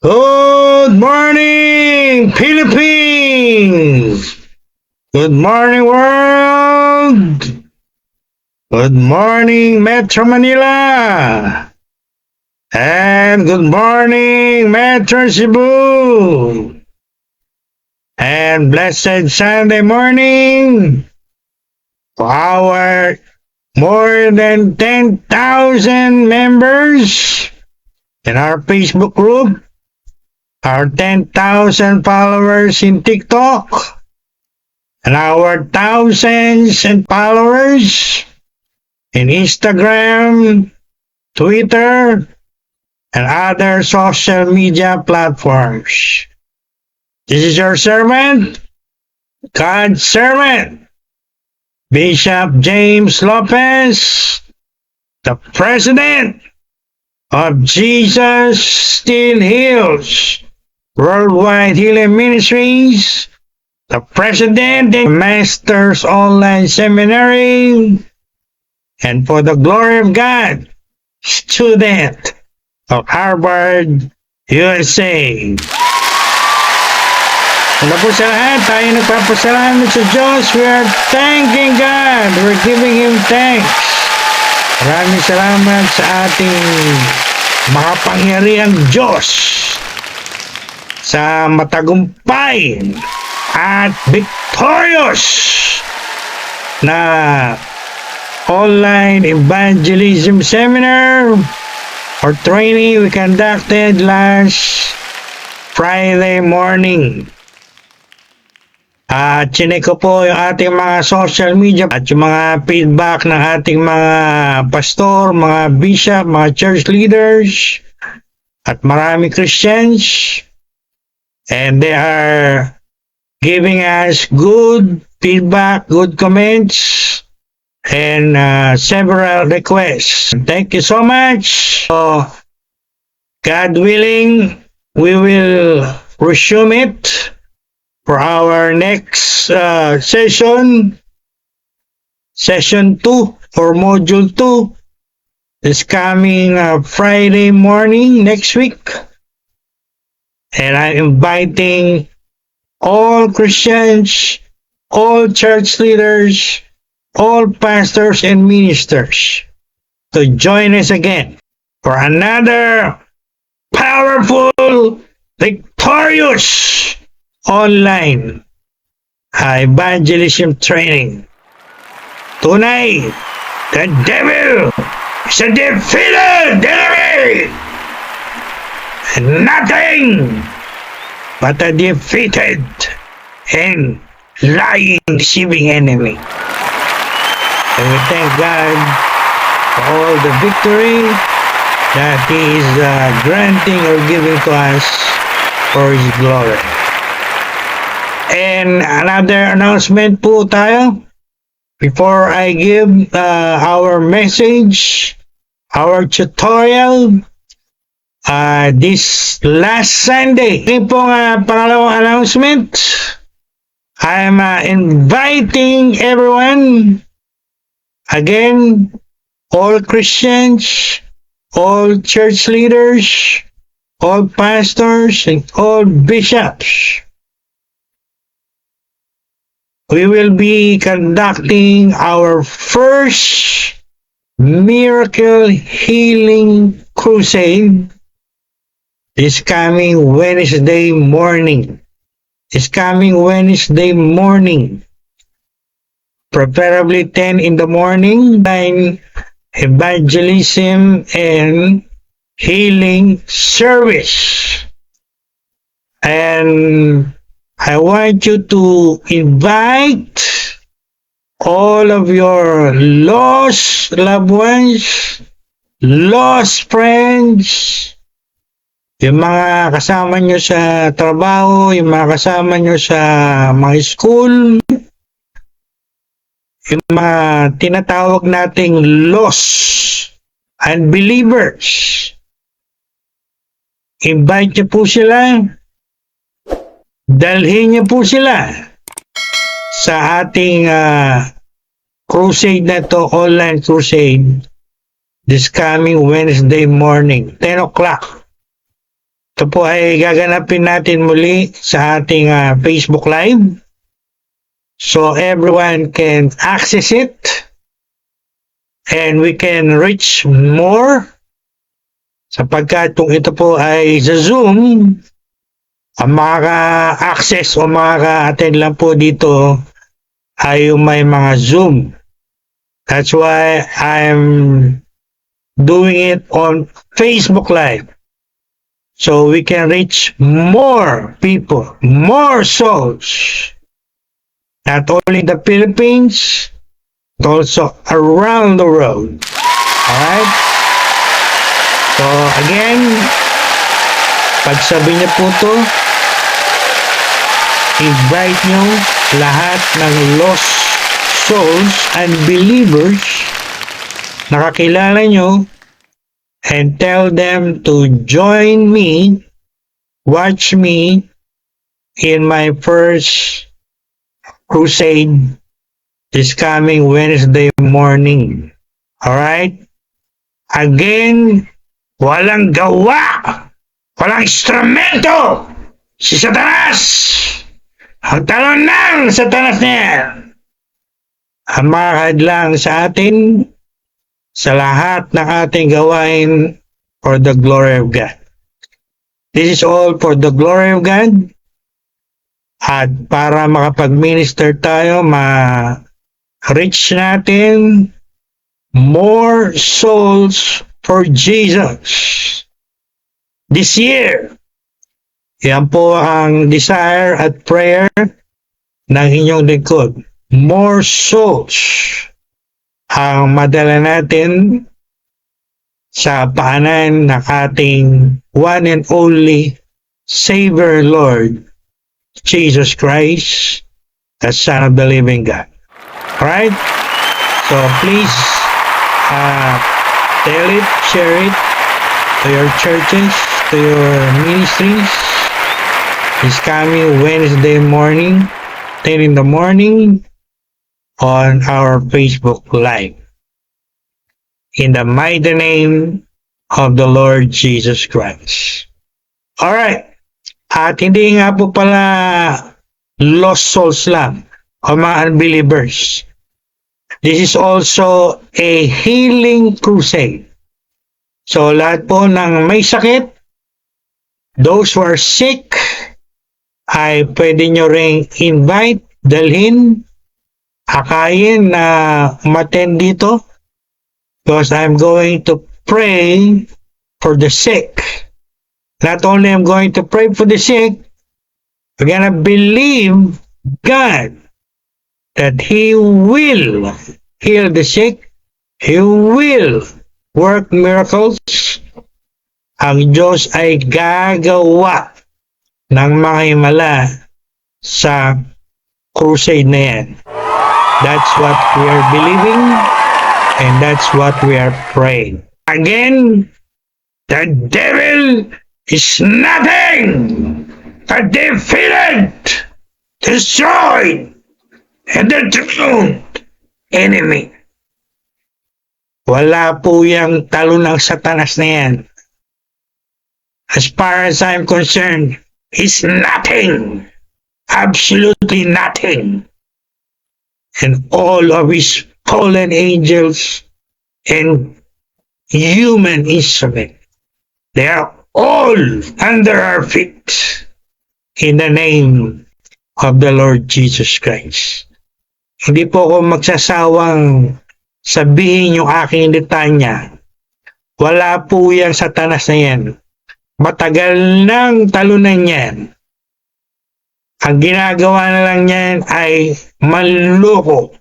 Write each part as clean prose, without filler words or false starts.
Good morning, Philippines! Good morning, world! Good morning, Metro Manila! And good morning, Metro Cebu! And blessed Sunday morning to our more than 10,000 members in our Facebook group, our 10,000 followers in TikTok, and our thousands and followers in Instagram, Twitter, and other social media platforms. This is your servant, God's servant, Bishop James Lopez, the President of Jesus Still Heals Worldwide Healing Ministries, the President and Masters Online Seminary, and for the glory of God, student of Harvard, USA. Ano po sa lahat, tayo nagpapasalamat sa Diyos. We are thanking God. We're giving Him thanks. Maraming salamat sa ating makapangyarihang Diyos sa matagumpay at victorious na online evangelism seminar or training we conducted last Friday morning. At chinek ko po yung ating mga social media at yung mga feedback ng ating mga pastor, mga bishop, mga church leaders at marami Christians. And they are giving us good feedback, good comments, and several requests. Thank you so much. So, God willing, we will resume it for our next session, session 2 or module 2 is coming Friday morning next week. And I'm inviting all Christians, all church leaders, all pastors and ministers to join us again for another powerful, victorious online evangelism training. Tonight, the devil is a defeated enemy, and nothing but a defeated and lying, deceiving enemy. And we thank God for all the victory that He is granting or giving to us for His glory. And another announcement po tayo before I give our message, our tutorial this last Sunday. Ito pong pangalawang announcement. I'm inviting everyone, again, all Christians, all church leaders, all pastors, and all bishops. We will be conducting our first miracle healing crusade this coming Wednesday morning. Preferably 10 in the morning, 9 evangelism and healing service. And I want you to invite all of your lost loved ones, lost friends, yung mga kasama nyo sa trabaho, yung mga kasama nyo sa mga school, yung mga tinatawag nating lost unbelievers. Invite nyo po sila, dalhin niyo po sila sa ating crusade na to, online crusade, this coming Wednesday morning, 10 o'clock. Ito po ay gaganapin natin muli sa ating Facebook Live. So everyone can access it and we can reach more sapagkat kung ito po ay sa Zoom, ang makaka-access o makaka-attend lang po dito ay yung may mga Zoom. That's why I'm doing it on Facebook Live. So we can reach more people, more souls. Not only in the Philippines, but also around the world. Alright? So again, pagsabi niyo po to, invite nyo lahat ng lost souls and believers na kakilala nyo and tell them to join me, watch me in my first crusade this coming Wednesday morning. Alright? Again, walang gawa, walang instrumento si Satanas. Ang talon ng Satanas niya ang makakadlang sa atin sa lahat ng ating gawain for the glory of God. This is all for the glory of God at para makapag-minister tayo, ma-reach natin more souls for Jesus this year. Yan po ang desire at prayer ng inyong lingkod. More souls ang madala natin sa paanan ng ating one and only Savior Lord, Jesus Christ, the Son of the living God. Alright? So please tell it, share it to your churches, to your ministries. It's coming Wednesday morning, 10 in the morning, on our Facebook Live. In the mighty name of the Lord Jesus Christ. Alright. At hindi nga po pala lost souls lang o mga unbelievers. This is also a healing crusade. So lahat po ng may sakit, those who are sick, ay pwede nyo ring invite, dalhin, akayin na umattend dito because I'm going to pray for the sick. Not only I'm going to pray for the sick, we're gonna believe God that He will heal the sick, He will work miracles. Ang Diyos ay gagawa ng mga himala sa crusade na yan. That's what we are believing and that's what we are praying. Again, the devil is nothing but defeated, destroyed, and the true enemy. Wala po yung talo ng Satanas na yan. As far as I'm concerned, he's nothing. Absolutely nothing. And all of his fallen angels and human instruments, they are all under our feet in the name of the Lord Jesus Christ. Hindi po ako magsasawang sabihin yung aking litanya. Wala po yung Satanas na yan. Matagal nang talunan yan. Ang ginagawa na lang niyan ay manloko,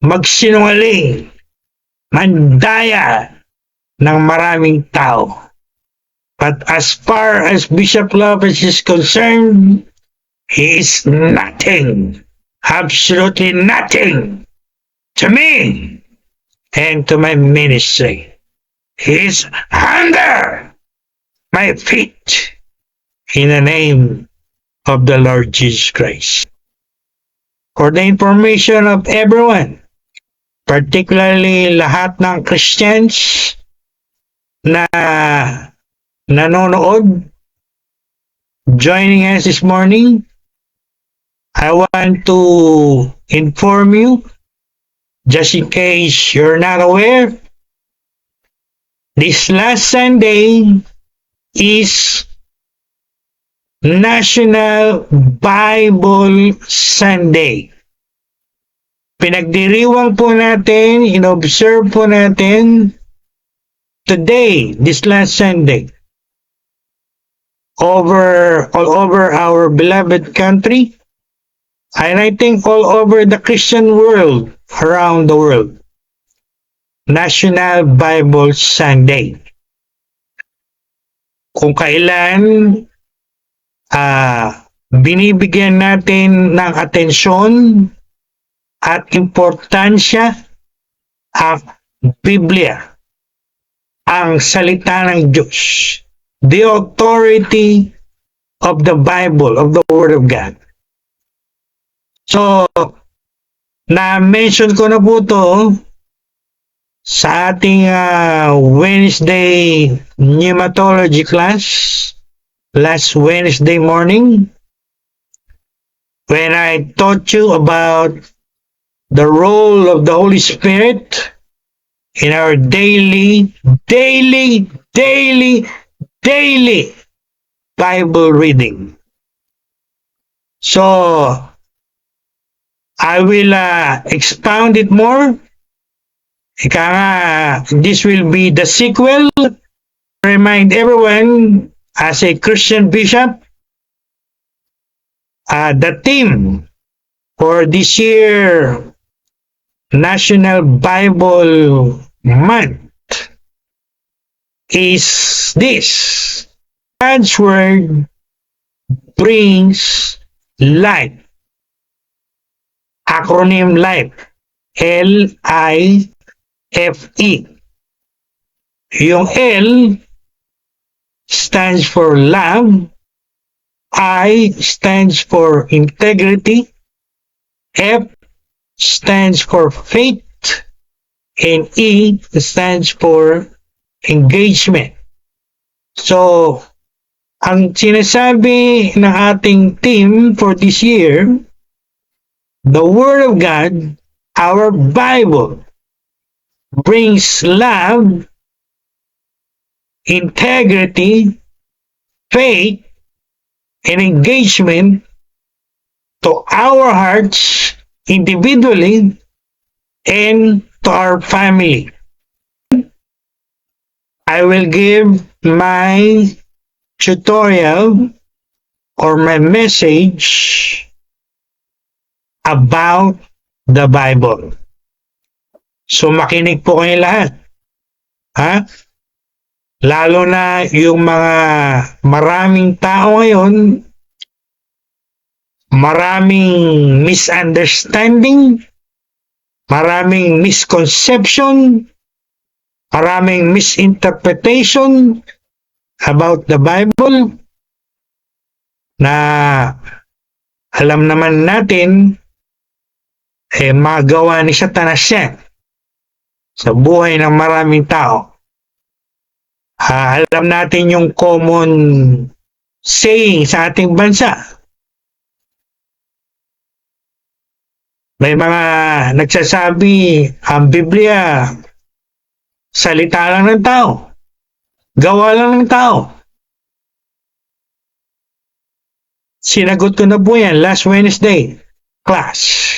magsinungaling, mandaya ng maraming tao. But as far as Bishop Lopez is concerned, he is nothing, absolutely nothing to me and to my ministry. He is under my feet in the name of the Lord Jesus Christ. For the information of everyone, particularly lahat ng Christians na nanonood, joining us this morning, I want to inform you, just in case you're not aware, this last Sunday is National Bible Sunday. Pinagdiriwang po natin, inobserve po natin today, this last Sunday, all over our beloved country, and I think all over the Christian world, around the world. National Bible Sunday. Kung kailan binibigyan natin ng atensyon at importansya ang Biblia, ang salita ng Diyos, the authority of the Bible, of the Word of God. So, na-mention ko na po to sa ating Wednesday pneumatology class last Wednesday morning when I taught you about the role of the Holy Spirit in our daily Bible reading. So, I will expound it more. Ika nga, this will be the sequel. Remind everyone, as a Christian bishop, the theme for this year National Bible Month is this: God's Word brings life. Acronym LIFE. L-I-F-E. Yung L stands for love, I stands for integrity, F stands for faith, and E stands for engagement. So, ang sinasabi ng ating team for this year, the Word of God, our Bible, brings love, integrity, faith, and engagement to our hearts individually and to our family. I will give my tutorial or my message about the Bible. So makinig po kayo lahat. Ha? Lalo na yung mga maraming tao ngayon, maraming misunderstanding, maraming misconception, maraming misinterpretation about the Bible na alam naman natin magawa ni Satanas yan sa buhay ng maraming tao. Alam natin yung common saying sa ating bansa. May mga nagsasabi, ang Biblia, salita lang ng tao. Gawa lang ng tao. Sinagot ko na po yan last Wednesday class.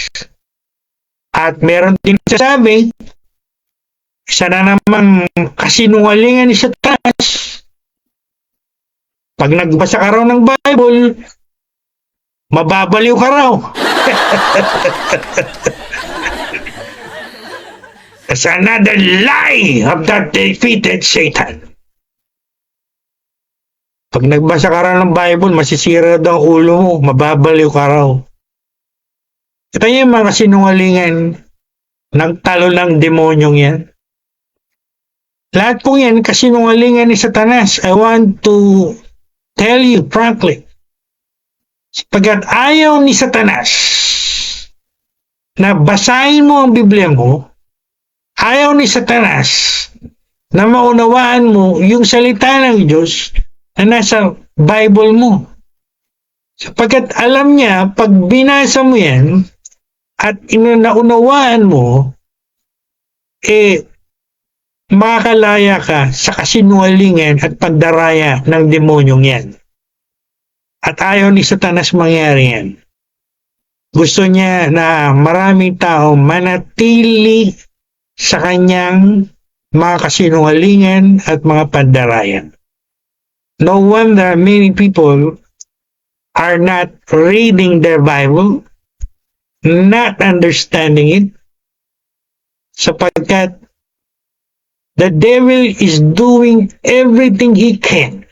At meron din nagsasabi, isa na namang kasinungalingan ni Satanas. Pag nagbasa ka raw ng Bible, mababaliw ka raw. It's another lie of that defeated Satan. Pag nagbasa ka raw ng Bible, masisira daw ang ulo mo, mababaliw ka raw. Ito yung mga sinungalingan ng talo ng demonyong yan. Lahat po yan kasinungalingan ni Satanas. I want to tell you frankly, pagkat ayaw ni Satanas na basahin mo ang Biblia mo, ayaw ni Satanas na maunawaan mo yung salita ng Diyos na nasa Bible mo. Sapagkat alam niya, pag binasa mo yan at naunawaan mo, makakalaya ka sa kasinungalingan at pagdaraya ng demonyong yan. At ayaw ni Satanas mangyari yan. Gusto niya na maraming tao manatili sa kanyang mga kasinungalingan at mga pandarayan. No wonder many people are not reading their Bible, not understanding it, sapagkat the devil is doing everything he can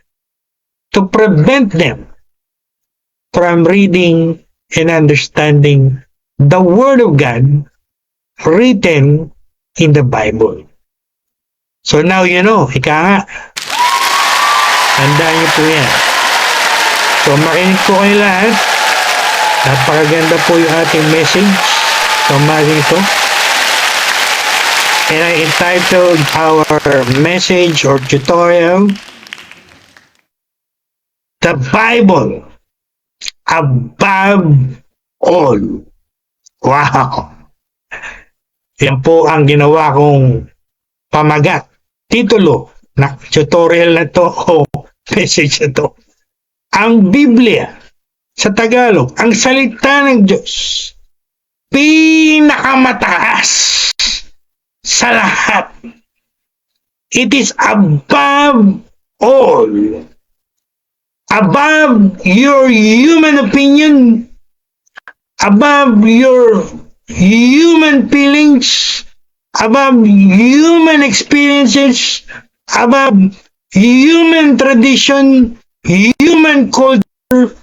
to prevent them from reading and understanding the Word of God written in the Bible. So now you know, ika nga, tandaan niyo po yan. So makinig po kayo lahat. Napakaganda po yung ating message sa umagang ito. And I entitled our message or tutorial, The Bible Above All. Wow! Yan po ang ginawa kong pamagat, titulo na tutorial na to o message na to. Ang Biblia sa Tagalog, ang salita ng Diyos, pinakamataas sa lahat. It is above all. Above your human opinion, above your human feelings, above human experiences, above human tradition, human culture,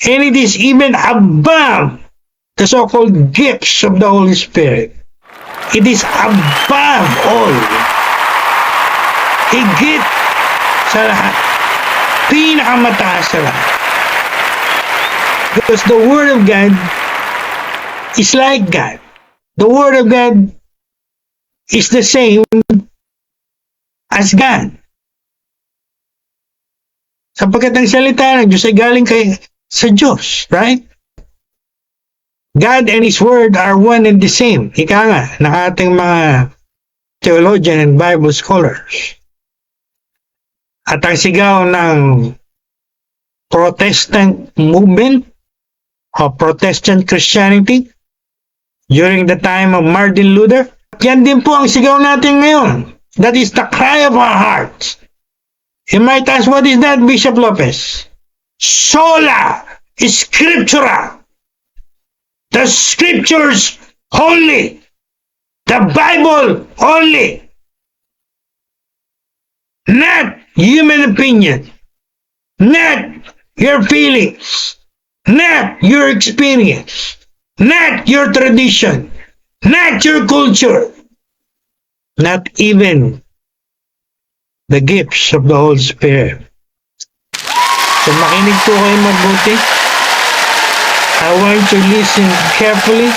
and it is even above the so-called gifts of the Holy Spirit. It is above all. Higit sa lahat. Pinakamataas sa lahat. Because the Word of God is like God. The Word of God is the same as God. Sapagkat ang salita ng Diyos ay galing sa Diyos, right? God and His Word are one and the same. Ika nga, ng ating mga theologian and Bible scholars. At ang sigaw ng Protestant movement o Protestant Christianity during the time of Martin Luther, yan din po ang sigaw natin ngayon. That is the cry of our hearts. You might ask, what is that, Bishop Lopez? Sola Scriptura. The Scriptures only. The Bible only. Not human opinion. Not your feelings. Not your experience. Not your tradition. Not your culture. Not even the gifts of the Holy Spirit. So makinig po kayo mabuti. I want to listen carefully.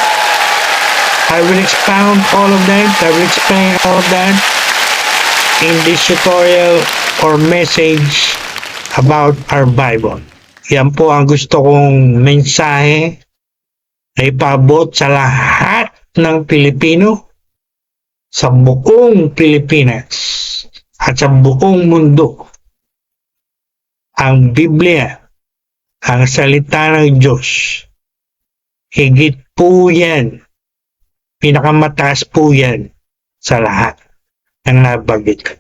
I will expound all of that. I will explain all of that in this tutorial or message about our Bible. Yan po ang gusto kong mensahe na ipaabot sa lahat ng Pilipino, sa buong Pilipinas, at sa buong mundo. Ang Biblia, ang salita ng Diyos, higit po yan, pinakamataas po yan sa lahat ng nabanggit ko.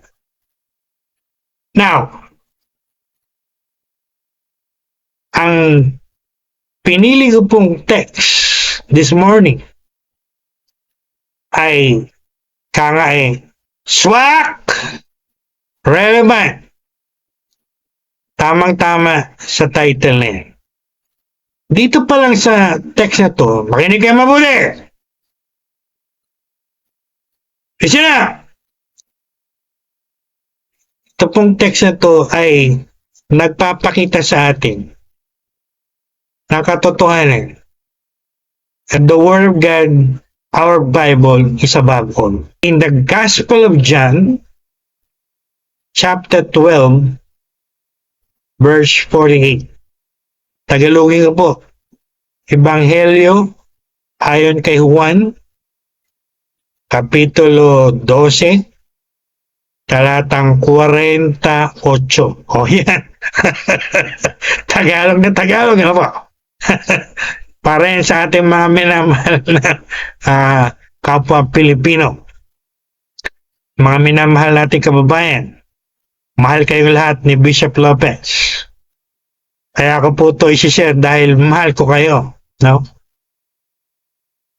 Now, ang pinili ko pong text this morning ay swak, relevant, tamang-tama sa title na yan. Dito pa lang sa text na to, makinig kayo mabuti. Isa na! Ito pong text na to ay nagpapakita sa atin na katotohanan that the Word of God, our Bible, is above all. In the Gospel of John, chapter 12, verse 48. Tagalogin ko po. Ebanghelyo ayon kay Juan, kapitulo 12, talatang 48. O yan. Tagalog na Tagalog. Ano po? Para yan sa ating mga minamahal na kapwa Pilipino. Mga minamahal nating kababayan. Mahal kayo lahat ni Bishop Lopez. Kaya ako po ito isi-share dahil mahal ko kayo. No?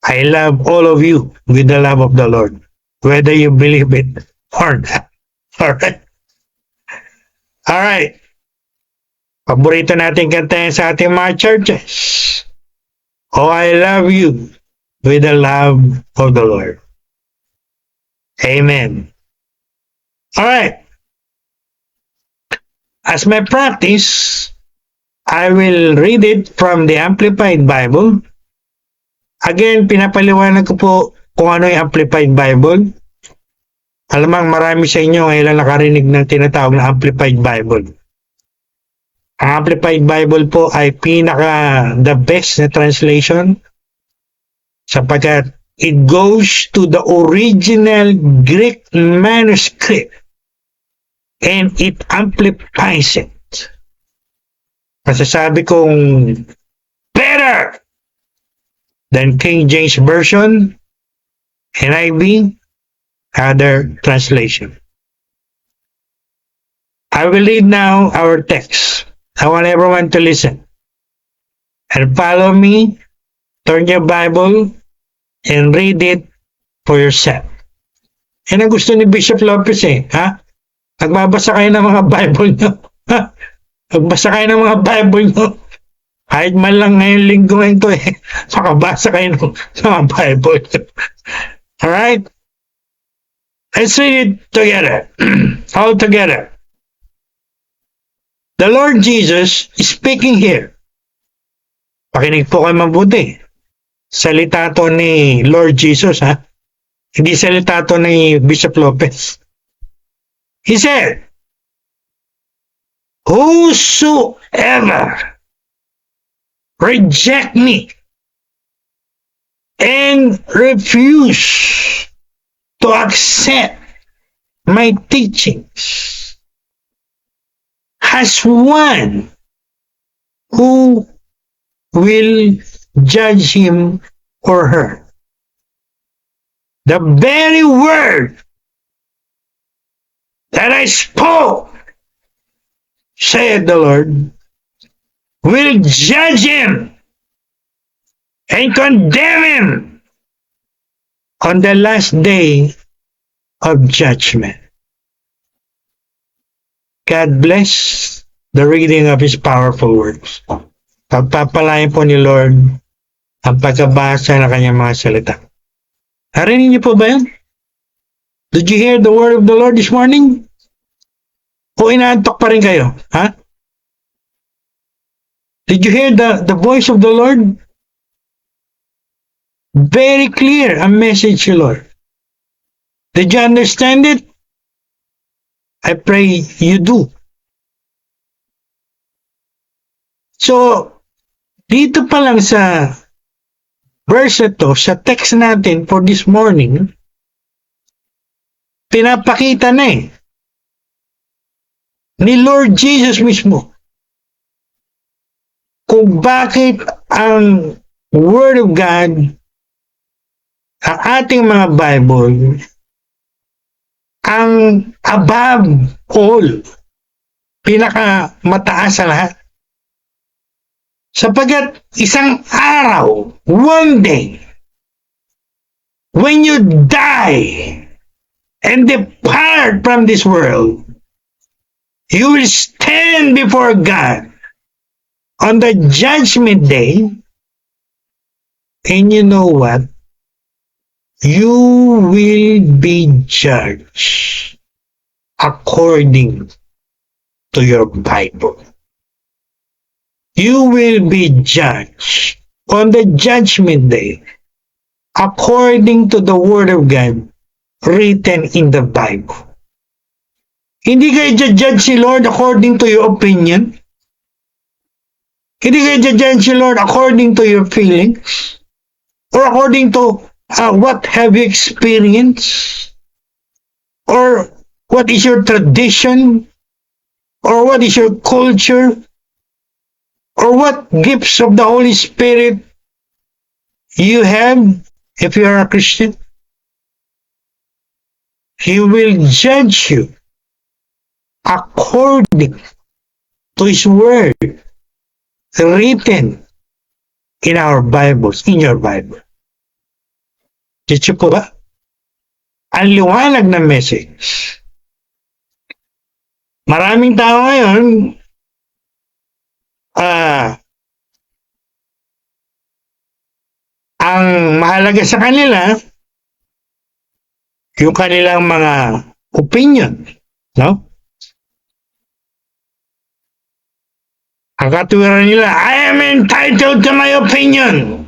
I love all of you with the love of the Lord. Whether you believe it or not. Alright? Alright. Paborito natin kantahin sa ating mga churches. Oh, I love you with the love of the Lord. Amen. Alright. As my practice, I will read it from the Amplified Bible. Again, pinapaliwanag ko po kung ano yung Amplified Bible. Alamang marami sa inyo ngayon lang nakarinig ng tinatawag na Amplified Bible. Ang Amplified Bible po ay the best na translation sapagkat it goes to the original Greek manuscript and it amplifies it. Masasabi kong better than King James Version, NIV, other translation. I will read now our text. I want everyone to listen and follow me. Turn your Bible and read it for yourself. Yan ang gusto ni Bishop Lopez ha? Nagbabasa kayo ng mga Bible nyo. Ha? Nagbasa kayo ng mga Bible nyo. Kahit man lang ngayong linggo ngayon to makabasa kayo ng mga Bible. Alright? Let's read it together. All together. The Lord Jesus is speaking here. Pakinig po kayo mabuti. Salita to ni Lord Jesus, ha? Hindi salita to ni Bishop Lopez. He said, whosoever reject me and refuse to accept my teachings has one who will judge him or her. The very word that I spoke, said the Lord, will judge him and condemn him on the last day of judgment. God bless the reading of His powerful words. Pagpapalain po ni Lord ang pagkabasa ng kanyang mga salita. Narinig niyo po ba yan? Did you hear the word of the Lord this morning? O inaantok pa rin kayo? Ha? Did you hear the voice of the Lord? Very clear a message, Lord. Did you understand it? I pray you do. So, dito pa lang sa verse ito, sa text natin for this morning, pinapakita na ni Lord Jesus mismo kung bakit ang Word of God, ang ating mga Bible, ang above all, pinaka mataas sa lahat. Sapagat isang araw, one day, when you die and depart from this world, you will stand before God on the judgment day, and you know what? You will be judged according to your Bible. You will be judged on the judgment day according to the Word of God written in the Bible. Hindi kayo judge si Lord according to your opinion. Hindi kayo judge si Lord according to your feelings or according to what have you experienced or what is your tradition or what is your culture or what gifts of the Holy Spirit you have if you are a Christian. He will judge you according to His Word written in our Bibles, in your Bible. Dito po ba? Ang liwanag ng message. Maraming tao ngayon ang mahalaga sa kanila yung kanilang mga opinion, no? Ang katuwiran nila, I am entitled to my opinion.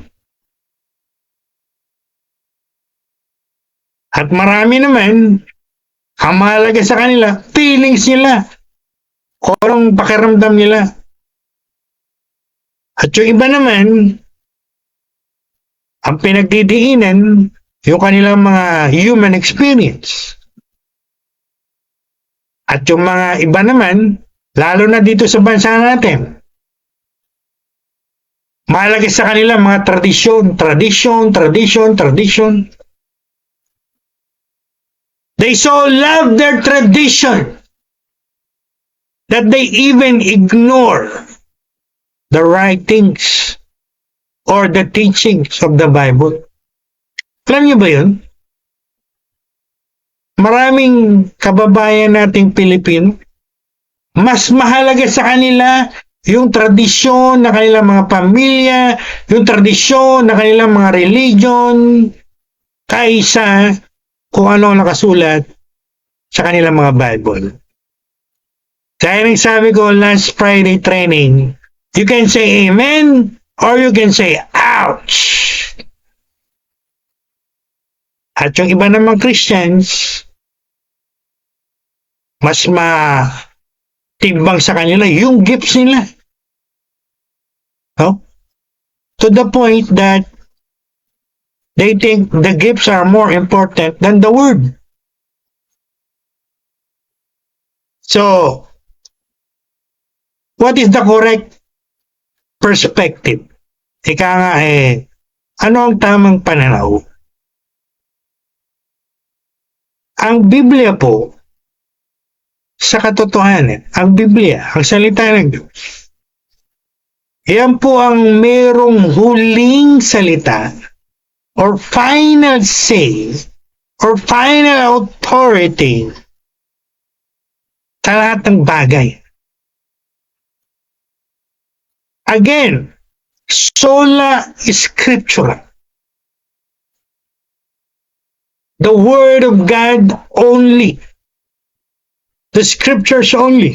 At marami naman, ang mahalaga sa kanila, feelings nila. O anong pakiramdam nila. At yung iba naman, ang pinagdidiinan, yung kanilang mga human experience. At yung mga iba naman, lalo na dito sa bansa natin, mahalaga sa kanila mga tradition. They so love their tradition that they even ignore the writings or the teachings of the Bible. Alam niyo ba yun? Maraming kababayan nating Pilipino, mas mahalaga sa kanila yung tradisyon na kanilang mga pamilya, yung tradisyon na kanilang mga religion, kaysa kung ano nakasulat sa kanilang mga Bible. Kaya nang sabi ko last Friday training, you can say amen or you can say ouch. At yung iba namang Christians, mas matibang sa kanila yung gifts nila. Oh? To the point that they think the gifts are more important than the word. So, what is the correct perspective? Ika nga ano ang tamang pananaw? Ang Biblia po, sa katotohanan, ang Biblia, ang salita ng Diyos, yan po ang merong huling salita or final say or final authority sa lahat ng bagay. Again, sola scriptura. The Word of God only. The Scriptures only.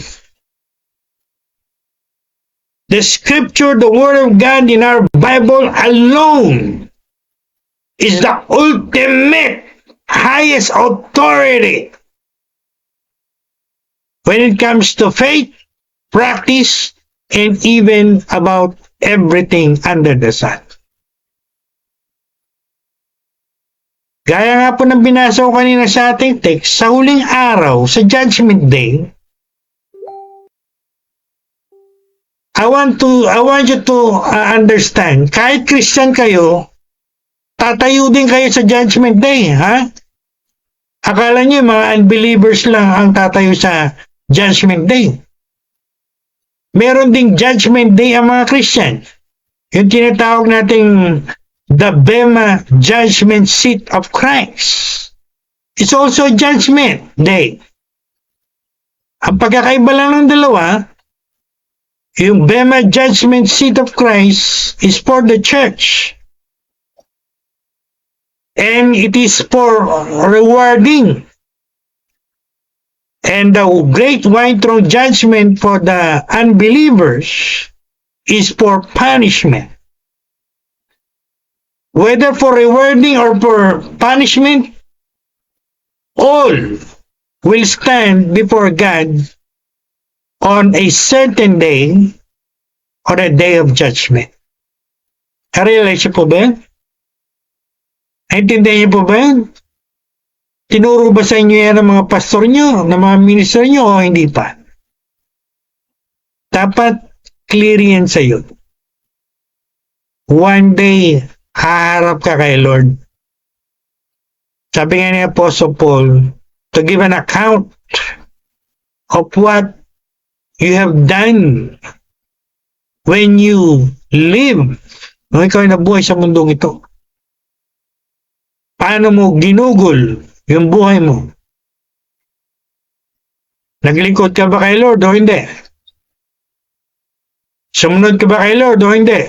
The Scripture, the Word of God in our Bible alone is the ultimate, highest authority when it comes to faith, practice, and even about everything under the sun. Gaya nga po ng binasa ko kanina sa ating text, sa huling araw, sa Judgment Day, I want you to understand, kahit Christian kayo, tatayo din kayo sa Judgment Day, ha? Akala niyo mga unbelievers lang ang tatayo sa Judgment Day. Meron ding Judgment Day ang mga Christian. yung tinatawag nating the Bema Judgment Seat of Christ. It's also Judgment Day. Ang pagkakaiba lang ng dalawa, yung Bema Judgment Seat of Christ is for the church. And it is for rewarding. And the great white throne judgment for the unbelievers is for punishment. Whether for rewarding or for punishment, all will stand before God on a certain day or a day of judgment. Realize po ba yan? Naintindihan niyo po ba yan? Tinuro ba sa inyo yan ng mga pastor nyo, ng mga minister nyo, o hindi pa? Dapat clear yan sa iyo. One day, haharap ka kay Lord. Sabi nga ni Apostle Paul, to give an account of what you have done when you live. Nung ikaw ay nabuhay sa mundong ito. Paano mo ginugol yung buhay mo? Naglingkod ka ba kay Lord o hindi? Sumunod ka ba kay Lord o hindi?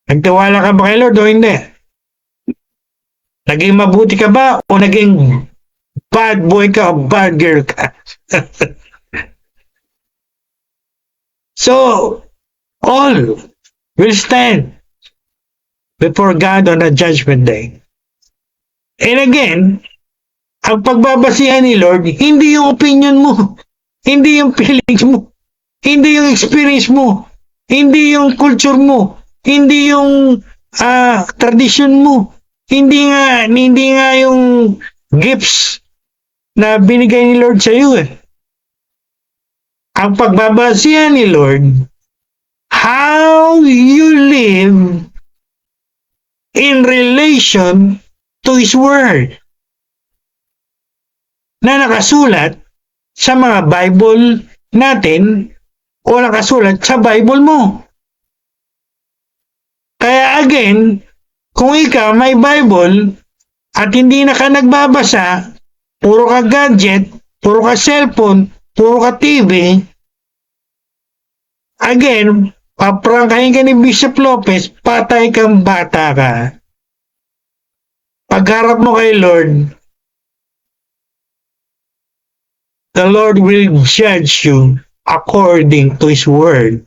Nagtiwala ka ba kay Lord o hindi? Naging mabuti ka ba o naging bad boy ka o bad girl ka? So, all will stand before God on a judgment day. And again, ang pagbabasihan ni Lord, hindi yung opinion mo, hindi yung feelings mo, hindi yung experience mo, hindi yung culture mo, hindi yung tradition mo, hindi nga yung gifts na binigay ni Lord sa iyo eh. Ang pagbabasihan ni Lord, how you live in relation to His Word na nakasulat sa mga Bible natin o nakasulat sa Bible mo. Kaya again, kung ikaw may Bible at hindi na ka nagbabasa, puro ka gadget, puro ka cellphone, puro ka TV, again, paprangkahin ka ni Bishop Lopez, patay kang bata ka. Pagharap mo kay Lord, the Lord will judge you according to His Word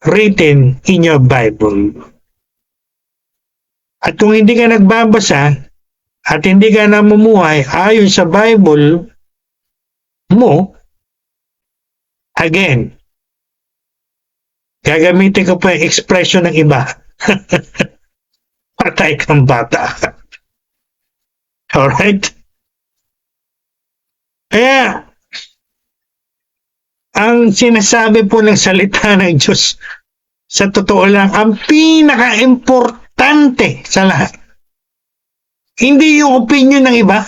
written in your Bible. At kung hindi ka nagbabasa at hindi ka namumuhay ayon sa Bible mo, again, gagamitin ko pa yung expression ng iba. Patay kang bata. Alright? Kaya, ang sinasabi po ng salita ng Diyos, sa totoo lang, ang pinaka-importante sa lahat, hindi yung opinion ng iba.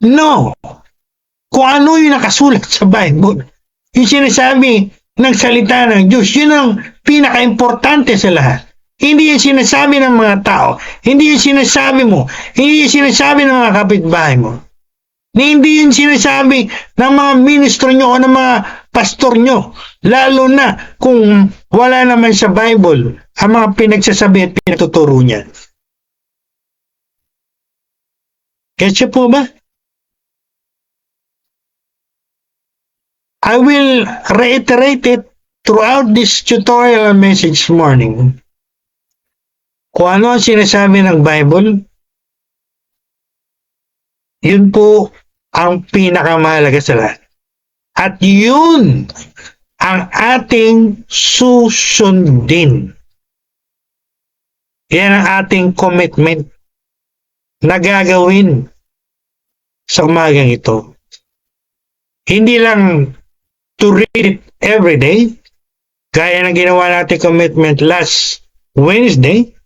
No. Kung ano yung nakasulat sa Bible, yung sinasabi ng salita ng Diyos, yun ang pinaka-importante sa lahat. Hindi yung sinasabi ng mga tao, hindi yung sinasabi mo, hindi yung sinasabi ng mga kapitbahay mo, hindi yung sinasabi ng mga ministro nyo o ng mga pastor nyo, lalo na kung wala naman sa Bible ang mga pinagsasabi at pinatuturo niya. Kaya po ba? I will reiterate it throughout this tutorial message this morning. Kung ano ang sinasabi ng Bible, yun po ang pinakamahalaga sa lahat. At yun ang ating susundin. Yan ang ating commitment na gagawin sa umagang ito. Hindi lang to read it every day, gaya ng ginawa natin commitment last Wednesday.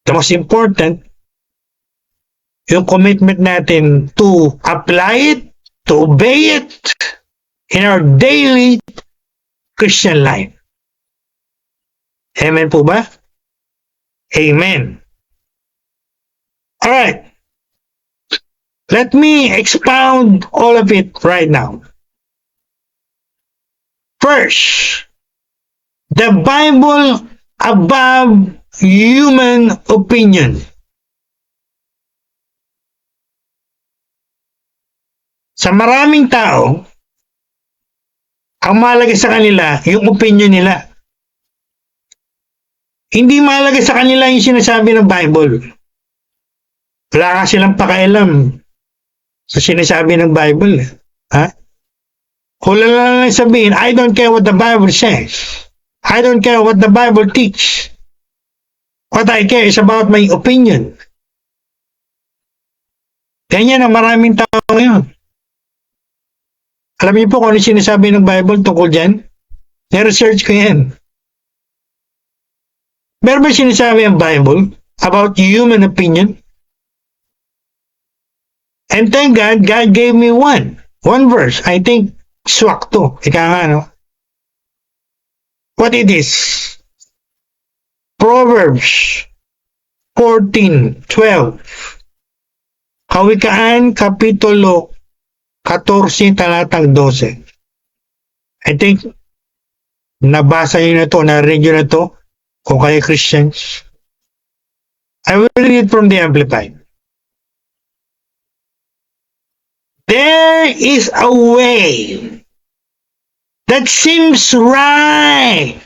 The most important, yung commitment natin to apply it, to obey it in our daily Christian life. Amen po ba? Amen. Alright. Let me expound all of it right now. First, the Bible above human opinion. Sa maraming tao, ang mahalaga sa kanila, yung opinion nila. Hindi mahalaga sa kanila yung sinasabi ng Bible. Wala ka silang pakialam sa sinasabi ng Bible. Ha? Wala lang sabihin, I don't care what the Bible says. I don't care what the Bible teach. What I care is about my opinion. Ganyan ang maraming tao ngayon. Alam niyo po kung ano sinasabi ng Bible tungkol dyan? Na-research ko yan. Meron ba sinasabi ang Bible about human opinion? And thank God, God gave me one verse. I think, swakto. Ika nga, no? What it is? Proverbs 14:12. Kawikaan, Kapitulo 14, talatang 12. I think, nabasa nyo na to, narinig nyo na to, kung kayo Christians. I will read it from the Amplified. There is a way that seems right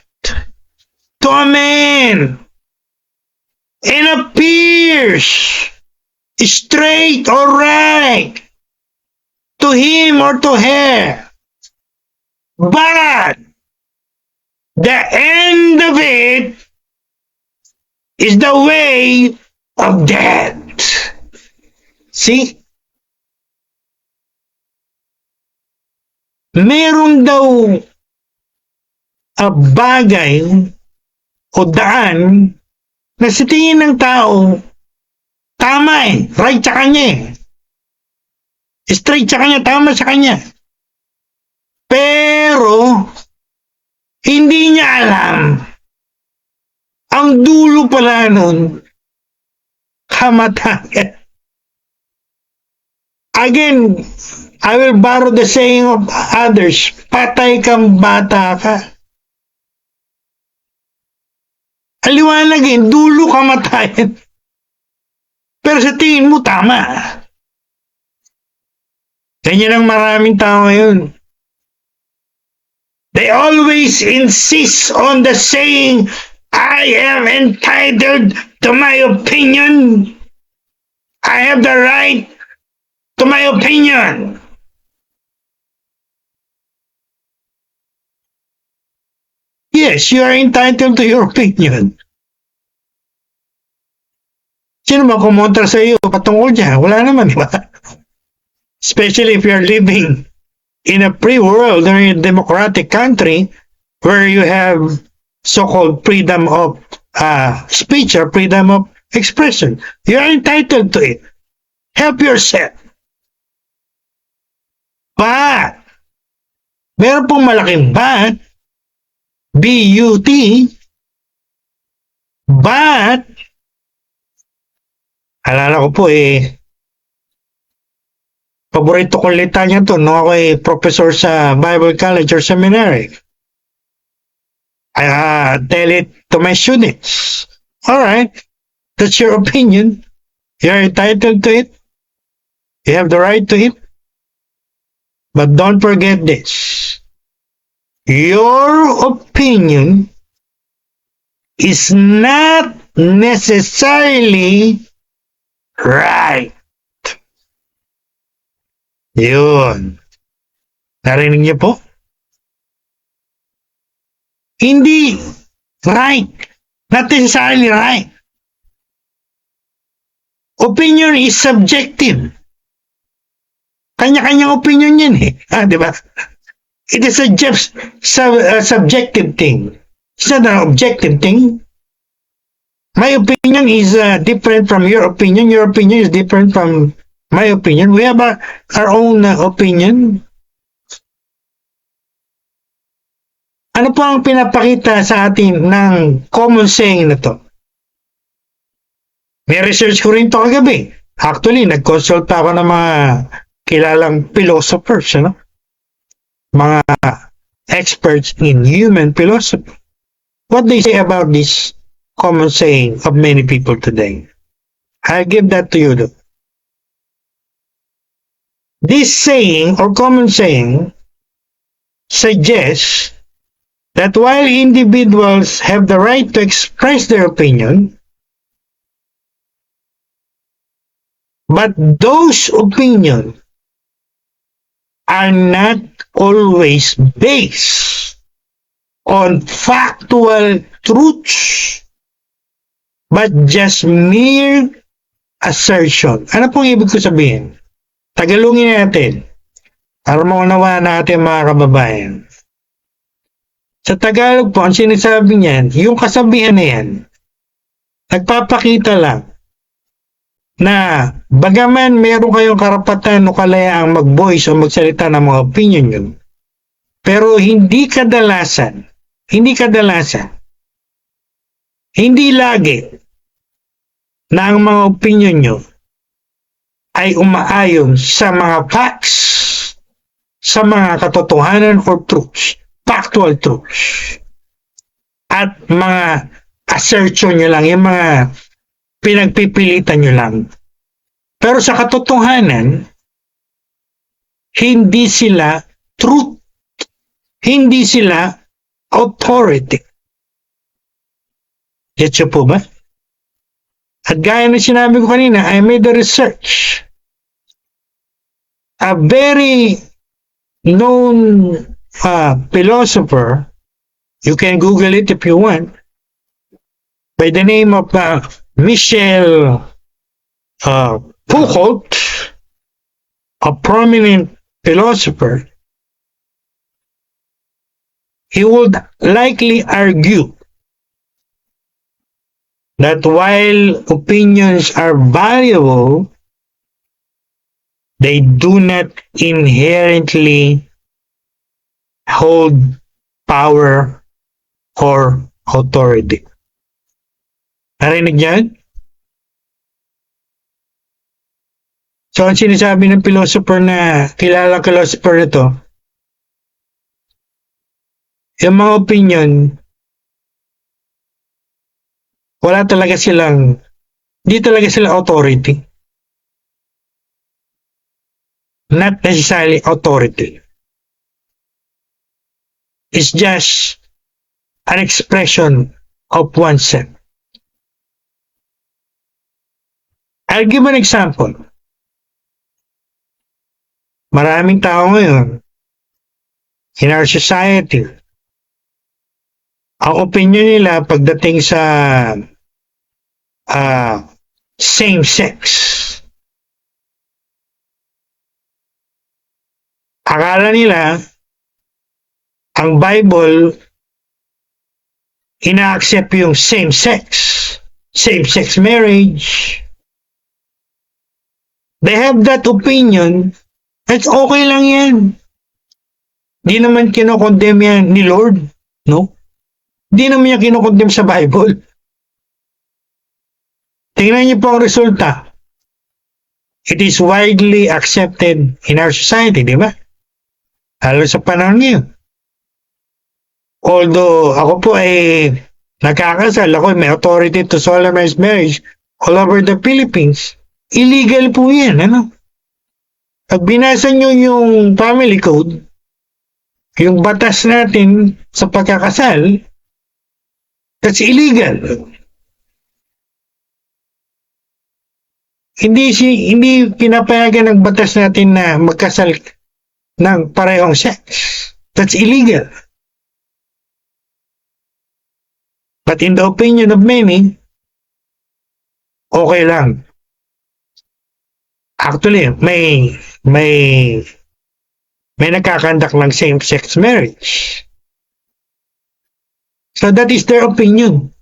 to a man and appears straight or right to him or to her, but the end of it is the way of death. See? Meron daw bagay o daan na sa tingin ng tao tama right sa kanya straight sa kanya, tama sa kanya, pero hindi niya alam ang dulo pala nun kamatayan. Again, I will borrow the saying of others, patay kang bata ka. Aliwanag dulo kamatayan. Pero sa tingin mo, tama. Ganyan ang maraming tao ngayon. They always insist on the saying, I am entitled to my opinion. I have the right to my opinion. Yes, you are entitled to your opinion. Sino ba kumontra sa iyo patungkol dyan? Wala naman, di ba? Especially if you're living in a free world or in a democratic country where you have so-called freedom of speech or freedom of expression. You are entitled to it. Help yourself. But, meron pong malaking but, B-U-T, but, alala ko po paborito kong litanya to, no ako professor sa Bible College or Seminary. I tell it to my students. Alright, that's your opinion. You're entitled to it. You have the right to it. But don't forget this. Your opinion is not necessarily right. Yun. Narinig niyo po? Hindi right. Not necessarily right. Opinion is subjective. Kanya-kanyang opinion yan di ba? It is a subjective thing. It's not an objective thing. My opinion is different from your opinion. Your opinion is different from my opinion. We have our own opinion. Ano po ang pinapakita sa atin ng common saying na to? May research ko rin to kagabi. Actually, nag-consult pa ako ng mga kilalang philosophers, ano? Mga experts in human philosophy. What they say about this common saying of many people today. I'll give that to you though. This saying or common saying suggests that while individuals have the right to express their opinion, but those opinions are not always based on factual truths, but just mere assertion. Ano pong ibig ko sabihin? Tagalungin natin para maunawaan natin mga kababayan. Sa Tagalog po, ang sinasabi niyan, yung kasabihan na yan, nagpapakita lang na bagaman meron kayong karapatan o kalayaang mag-voice o magsalita ng mga opinion nyo, pero hindi lagi na ang mga opinion nyo ay umaayon sa mga facts, sa mga katotohanan or truths, factual truths, at mga assertion nyo lang, yung mga pinagpipilitan nyo lang. Pero sa katotohanan, hindi sila truth, hindi sila authority. Getcho po ba? At gaya na sinabi ko kanina, I made a research. A very known philosopher, you can Google it if you want, by the name of Michel Foucault, a prominent philosopher, he would likely argue that while opinions are valuable, they do not inherently hold power or authority. Narinig niyan? So, ang sinasabi ng philosopher na, kilalang philosopher na to, yung mga opinion, hindi talaga sila authority. Not necessarily authority. It's just an expression of oneself. I'll give an example. Maraming tao ngayon in our society, ang opinion nila pagdating sa same-sex. Akala nila ang Bible ina-accept yung same-sex marriage. They have that opinion. It's okay lang yan. Di naman kinokondemn yan ni Lord, no? Di naman yan kinokondemn sa Bible. Tingnan niyo po ang resulta. It is widely accepted in our society, di ba? Lalo sa panahon ngayon. Although ako po ay nakakasal, ako may authority to solemnize marriage all over the Philippines. Illegal po yan, ano? Pag binasa nyo yung family code, yung batas natin sa pagkakasal, that's illegal. Hindi pinapayagan ng batas natin na magkasal ng parehong sex. That's illegal. But in the opinion of many, okay lang. Actually, may nagkakandak ng same-sex marriage. So that is their opinion.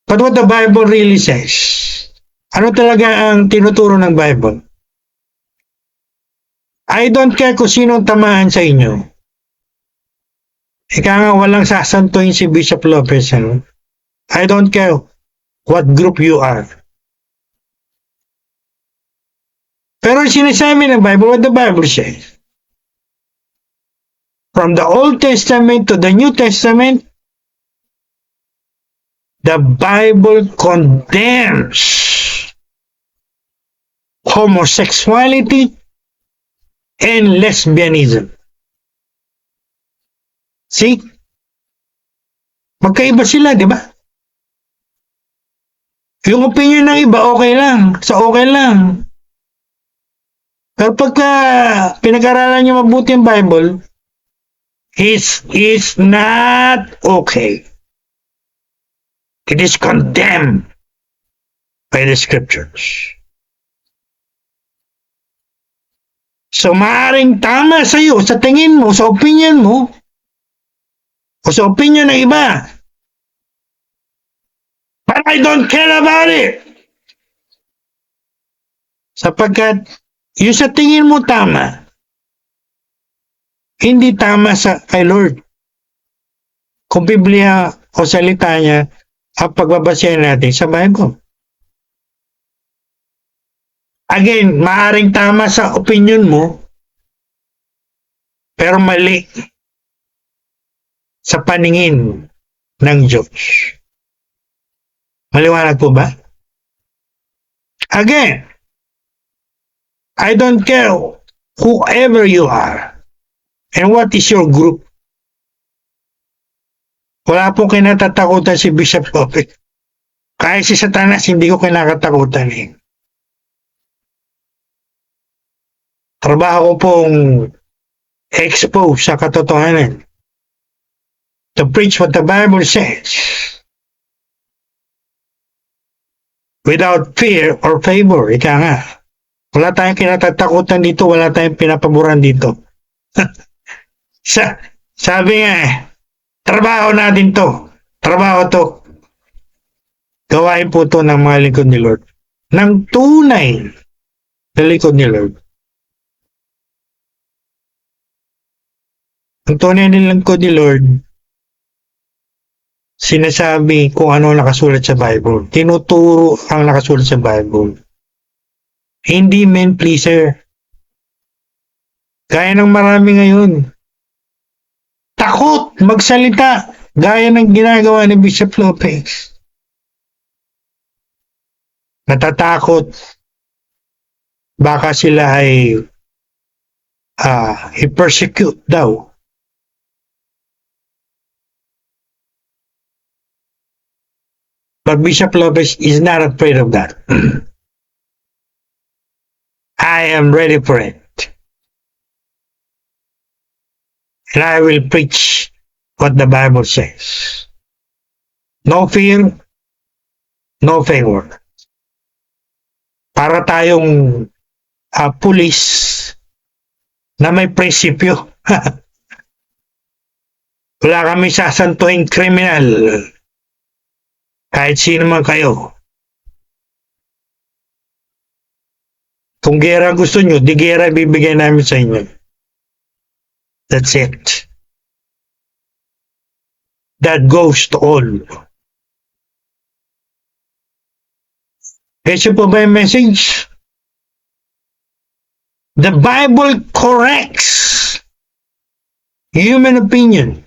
But what the Bible really says, ano talaga ang tinuturo ng Bible? I don't care kung sinong tamaan sa inyo. Ika nga walang sasantuin si Bishop Lopez. Ano? I don't care what group you are. Pero sinasabi ng Bible, what the Bible says. From the Old Testament to the New Testament, the Bible condemns homosexuality and lesbianism. See? Magkaiba sila, di ba? Yung opinion ng iba, okay lang. Okay lang. Pero pagka pinag-aralan nyo mabuti yung Bible, is not okay. It is condemned by the scriptures. So, maaaring tama sa iyo, sa tingin mo, sa opinion mo, o sa opinion ng iba. But I don't care about it. Sapagkat, yung sa tingin mo tama, hindi tama sa kay Lord. Kung Biblia o salita niya, ang pagbabasehan natin sa Bible. Again, maaring tama sa opinion mo, pero mali sa paningin ng Diyos. Maliwanag po ba? Again, I don't care whoever you are and what is your group. Wala pong kinatatakutan si Bishop Lopez. Kahit si Satanas, hindi ko kinakatakutan eh. Trabaho ko pong expose sa katotohanan. To preach what the Bible says. Without fear or favor. Ika nga. Wala tayong kinatatakutan dito, wala tayong pinapaboran dito. Sabi nga trabaho natin to. Trabaho to. Gawain po to ng mga lingkod ni Lord. Ng tunay na lingkod ni Lord. Ang tunay na lingkod ni Lord, sinasabi kung ano nakasulat sa Bible. Tinuturo ang nakasulat sa Bible. Hindi men pleaser. Gaya ng marami ngayon. Takot magsalita. Gaya ng ginagawa ni Bishop Lopez. Natatakot. Baka sila ay i-persecute daw. But Bishop Lopez is not afraid of that. I am ready for it. And I will preach what the Bible says. No fear, no favor. Para tayong pulis na may prinsipyo. Wala kami sasantuing kriminal. Kahit sino man kayo. Kung gera gusto nyo, di gera bibigay namin sa inyo. That's it. That goes to all. Kasi po ba yung message? The Bible corrects human opinion.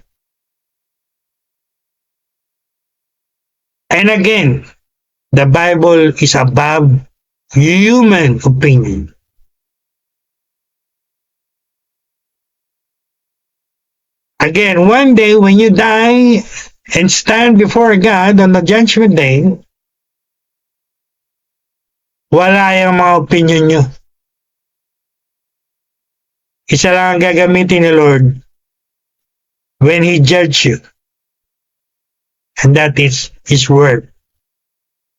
And again, the Bible is above human opinion. Again, one day when you die and stand before God on the judgment day, wala yung mga opinion nyo. Isa lang ang gagamitin ni Lord when He judge you. And that is His word.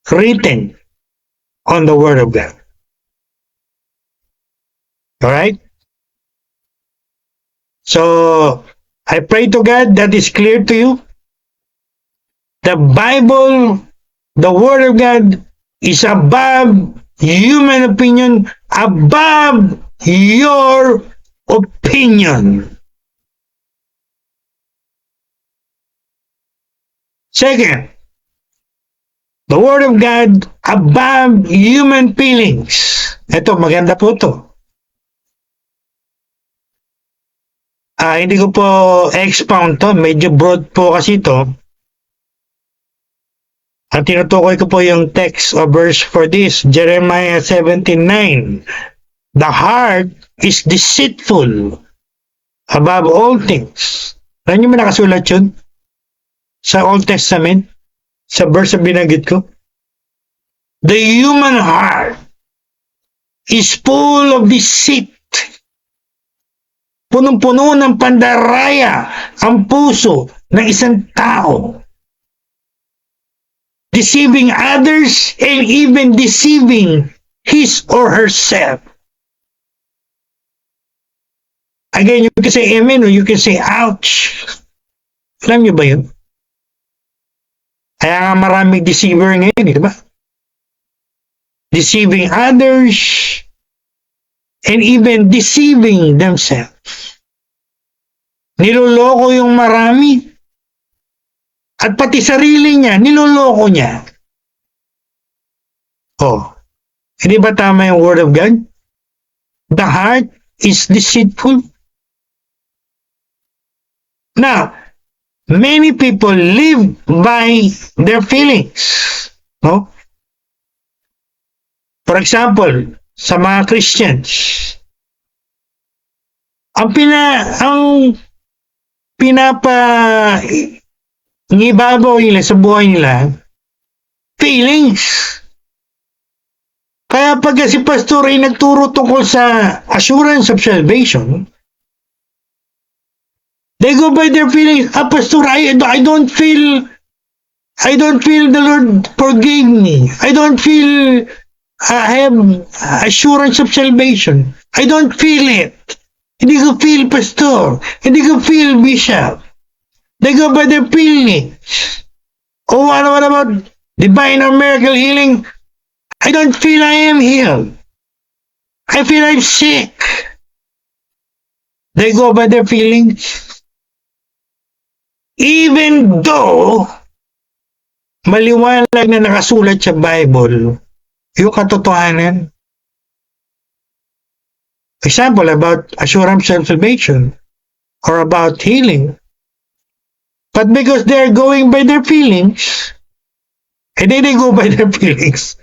Written on the Word of God. Alright? So, I pray to God that is clear to you. The Bible, the Word of God, is above human opinion, above your opinion. Second, the Word of God above human feelings. Ito, maganda po ito. Hindi ko po expound to. Medyo broad po kasi ito. Ang tinutukoy ko po yung text or verse for this. Jeremiah 17:9. The heart is deceitful above all things. Alam niyo ba nakasulat yun? Sa Old Testament? Sa verse na binanggit ko? The human heart is full of deceit. Punong-puno ng pandaraya ang puso ng isang tao. Deceiving others and even deceiving his or herself. Again, you can say amen or you can say ouch. Alam niyo ba yun? Kaya nga maraming deceiver ngayon, di ba? Deceiving others and even deceiving themselves. Niloloko yung marami. At pati sarili niya, niloloko niya. Oh, hindi ba tama yung Word of God? The heart is deceitful. Now, many people live by their feelings. No? For example, sa mga Christians, ang ngibabaw nila sa buhay nila, feelings. Kaya pag si pastor ay nagturo tungkol sa assurance of salvation, they go by their feelings. Pastor, I don't feel the Lord forgave me. I don't feel I have assurance of salvation. I don't feel it. Hindi ko feel, pastor. Hindi ko feel, bishop. They go by their feelings. Oh, what about divine or miracle healing? I don't feel I am healed. I feel I'm sick. They go by their feelings. Even though maliwanag na nakasulat sa Bible yung katotohanan. Example about assurance of salvation or about healing. But because they're going by their feelings, and then they go by their feelings,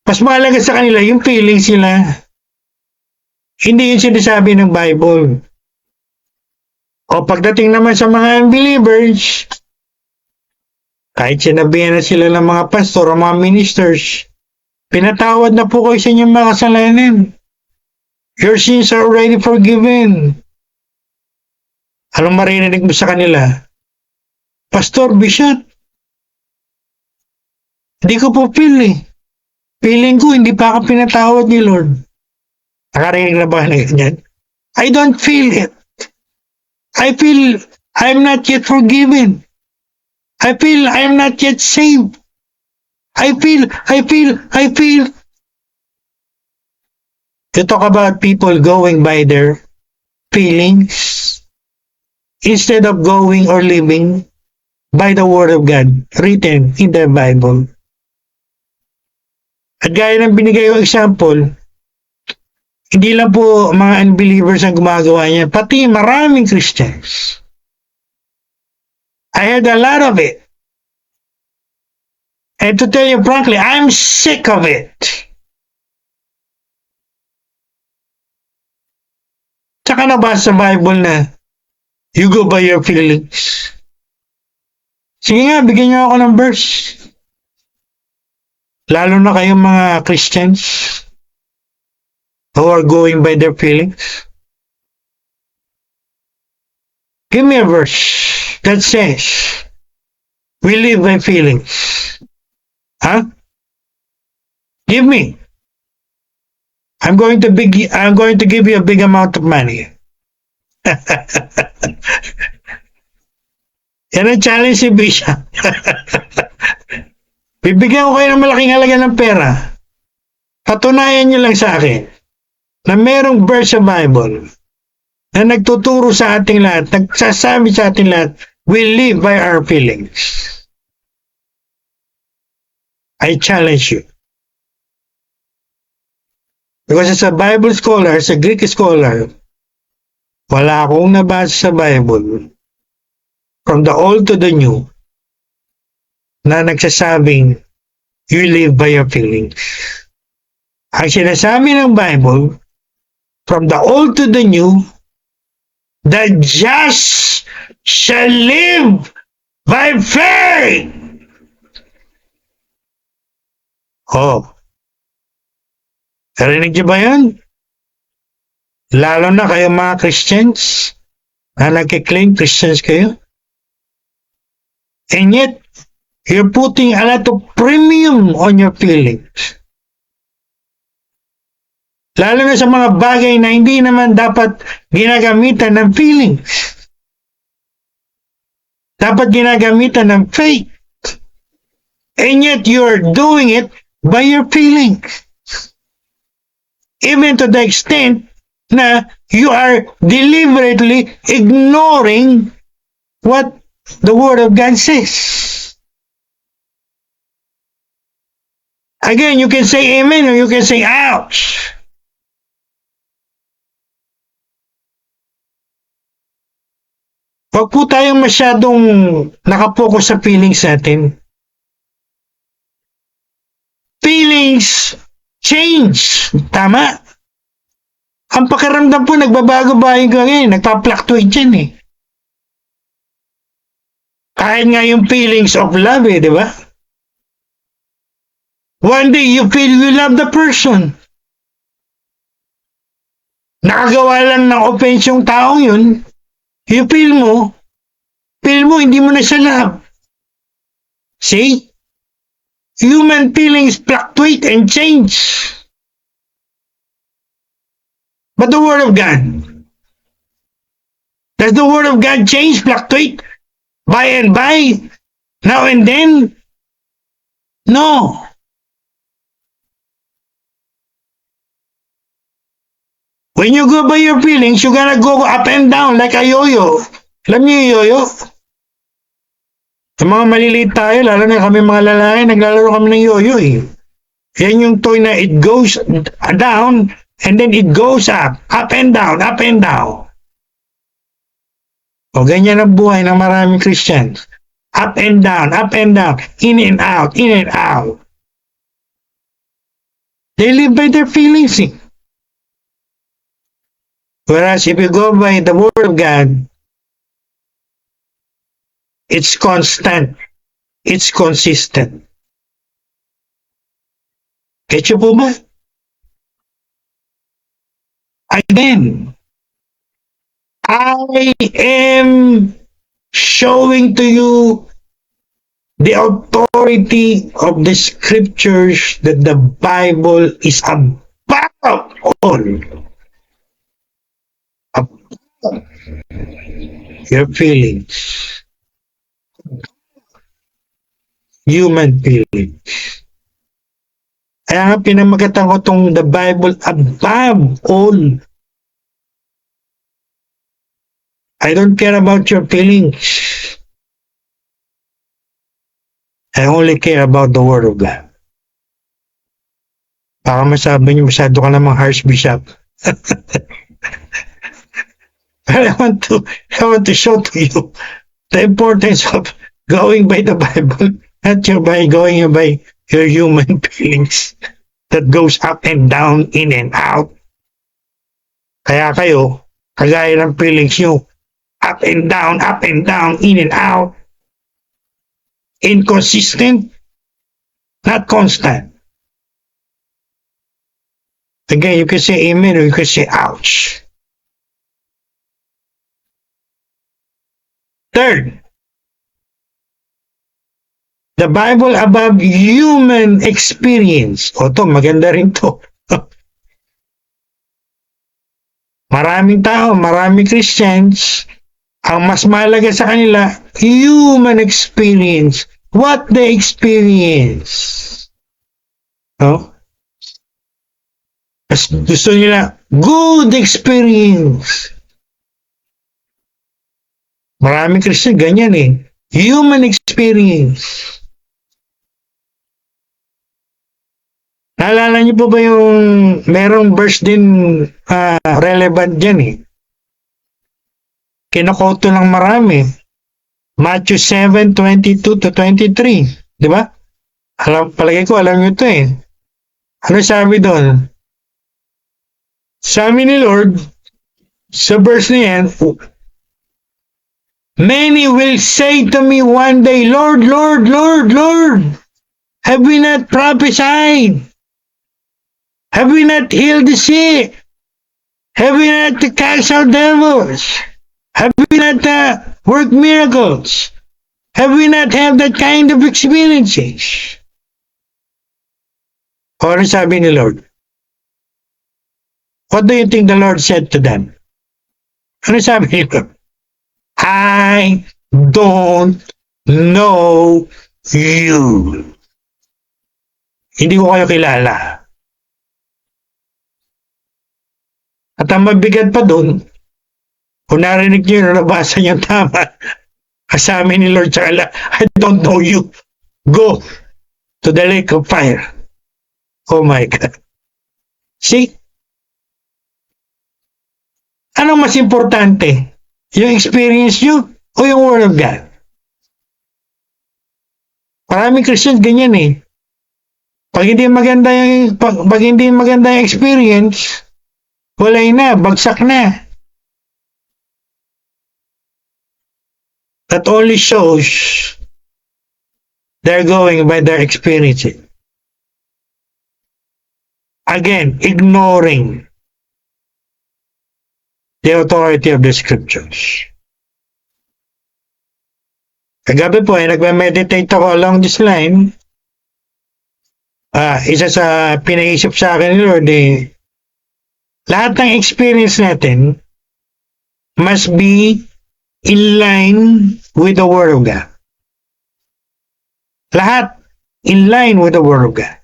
mas mahalaga sa kanila yung feelings nila. Hindi yung sinasabi ng Bible. O pagdating naman sa mga unbelievers, kahit sinabihan na sila ng mga pastor o mga ministers, pinatawad na po kayo sa inyong mga kasalanan. Your sins are already forgiven. Anong marinig mo sa kanila? Pastor, bishop, hindi ko po feel eh. Feeling ko, hindi pa ako pinatawad ni Lord. Nakarinig na ba na ganyan? I don't feel it. I feel I'm not yet forgiven. I feel I'm not yet saved. I feel. You talk about people going by their feelings instead of going or living by the Word of God written in the Bible. At gaya ng binigay yung example, hindi lang po mga unbelievers ang gumagawa niya, pati maraming Christians. I heard a lot of it. And to tell you frankly, I'm sick of it. Tsaka nabasa sa Bible na you go by your feelings. Sige nga, bigyan niyo ako ng verse. Lalo na kayong mga Christians who are going by their feelings. Give me a verse that says we live by feelings. Huh? Give me. I'm going to give you a big amount of money. Yan ang challenge si Bishop. Bibigyan ko kayo ng malaking halaga ng pera. Patunayan niyo lang sa akin na merong verse sa Bible na nagtuturo sa ating lahat, nagsasabi sa ating lahat we live by our feelings. I challenge you. Because as a Bible scholar, as a Greek scholar, wala akong nabasa sa Bible from the old to the new na nagsasabing you live by your feelings. Ang sinasabi ng Bible, from the old to the new, the just shall live by faith. Oh, narinig niyo ba yan? Lalo na kayo mga Christians na nagkiklaim Christians kayo. And yet, you're putting a lot of premium on your feelings. Lalo na sa mga bagay na hindi naman dapat ginagamitan ng feelings. Dapat ginagamitan ng faith. And yet, you're doing it by your feelings. Even to the extent na you are deliberately ignoring what the Word of God says. Again, you can say amen or you can say ouch. Huwag po tayong masyadong nakapokus sa feelings natin. Feelings change. Tama. Ang pakiramdam po, nagbabago-bago ngayon. Nagpa-fluctuate yan eh. Kahit nga yung feelings of love eh, di ba? One day, you feel you love the person. Nakagawa lang ng offense yung taong yun. You feel mo, hindi mo na siya love. See? Human feelings fluctuate and change. But the Word of God, does the Word of God change, fluctuate, by and by, now and then? No. When you go by your feelings, you're gonna go up and down like a yo-yo. Alam niyo yung yo-yo? Sa mga maliliit tayo, lalo na kami mga lalaki, naglalaro kami ng yo-yo eh. Yan yung toy na it goes down and then it goes up and down, up and down. O ganyan ang buhay ng maraming Christians. Up and down, in and out, in and out. They live by their feelings eh. Whereas if you go by the Word of God, it's constant. It's consistent. Get you po ba? Again, I am showing to you the authority of the scriptures that the Bible is about all. Your feelings. Human feelings. Kaya nga pinamagatan ko itong the Bible above all. I don't care about your feelings. I only care about the Word of God. Baka masabi niyo masyado ka namang harsh, Bishop. But I want to show to you the importance of going by the Bible, not by going by your human feelings that goes up and down, in and out. Kaya kayo, kagaya ng feelings nyo, up and down, in and out. Inconsistent, not constant. Again, you can say amen or you can say ouch. Third, the Bible above human experience. O to, maganda rin to. Maraming tao, maraming Christians, ang mas mahalaga sa kanila, human experience. What they experience. No? Mas gusto nila, good experience. Maraming Christian ganyan eh. Human experience. Naalala niyo po ba yung merong verse din relevant dyan eh. Kinokoto ng marami. Matthew 7:22 to 23. Di ba? Palagay ko alam niyo ito eh. Ano sabi doon? Sabi ni Lord, sa verse na yan, many will say to me one day, Lord, Lord, Lord, Lord, have we not prophesied? Have we not healed the sick? Have we not cast out devils? Have we not worked miracles? Have we not had that kind of experiences? O ano sabi ni Lord? What do you think the Lord said to them? Ano sabi ni Lord? I don't know you. Hindi ko kayo kilala. At ang mabigat pa doon, kung narinig niyo yung nabasa niyo tama, kasama ni Lord Charla, I don't know you. Go to the lake of fire. Oh my God. See? Anong mas importante? Yung experience nyo o yung Word of God? Maraming Christians ganyan eh. Pag hindi maganda yung experience, walay na, bagsak na. That only shows they're going by their experiences. Again, ignoring the authority of the scriptures. Kagabi po nagme-meditate ako along this line. Isa sa pinaisip sa akin ni Lord lahat ng experience natin must be in line with the Word of God. Lahat in line with the Word of God.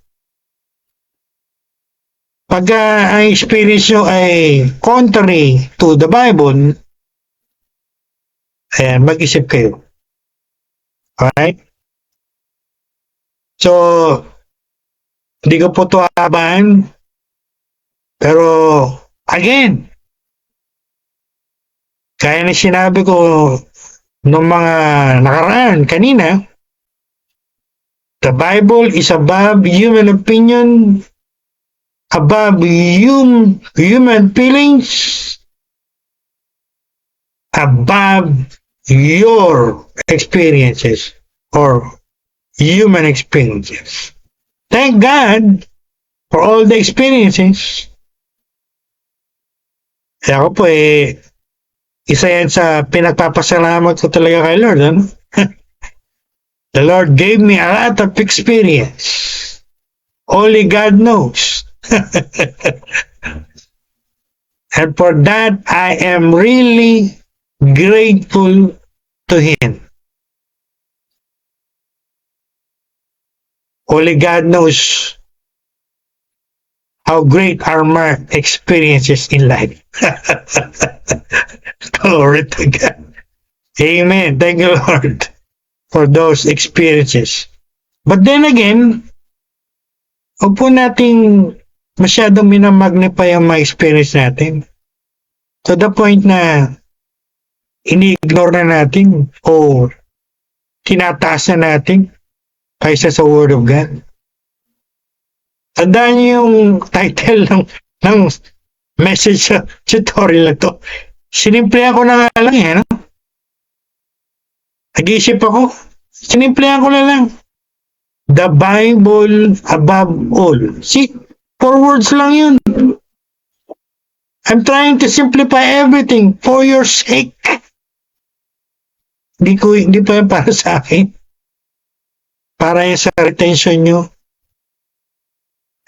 Pag ang experience nyo ay contrary to the Bible, mag-isip kayo. Alright? So, hindi ko po ito habahan, pero, again, kaya na sinabi ko nung mga nakaraan kanina, the Bible is above human opinion, above human feelings, above your experiences or human experiences. Thank God for all the experiences. Kaya ako po isa yan sa pinagpapasalamat ko talaga kay Lord. Ano? The Lord gave me a lot of experience. Only God knows. And for that, I am really grateful to Him. Only God knows how great are my experiences in life. Glory to God. Amen. Thank you, Lord, for those experiences. But then again, huwag po nating masyadong minamagnify ang mga experience natin. To the point na ini-ignore na natin o tinataas na natin kaysa sa Word of God. Tandaan niyo yung title ng message tutorial na to. Sinimplihan ko na nga lang no? Nag-iisip ako, sinimplihan ko na lang. The Bible above all. See, 4 words lang yun. I'm trying to simplify everything for your sake. Hindi pa yan para sa akin. Para yan sa retention nyo.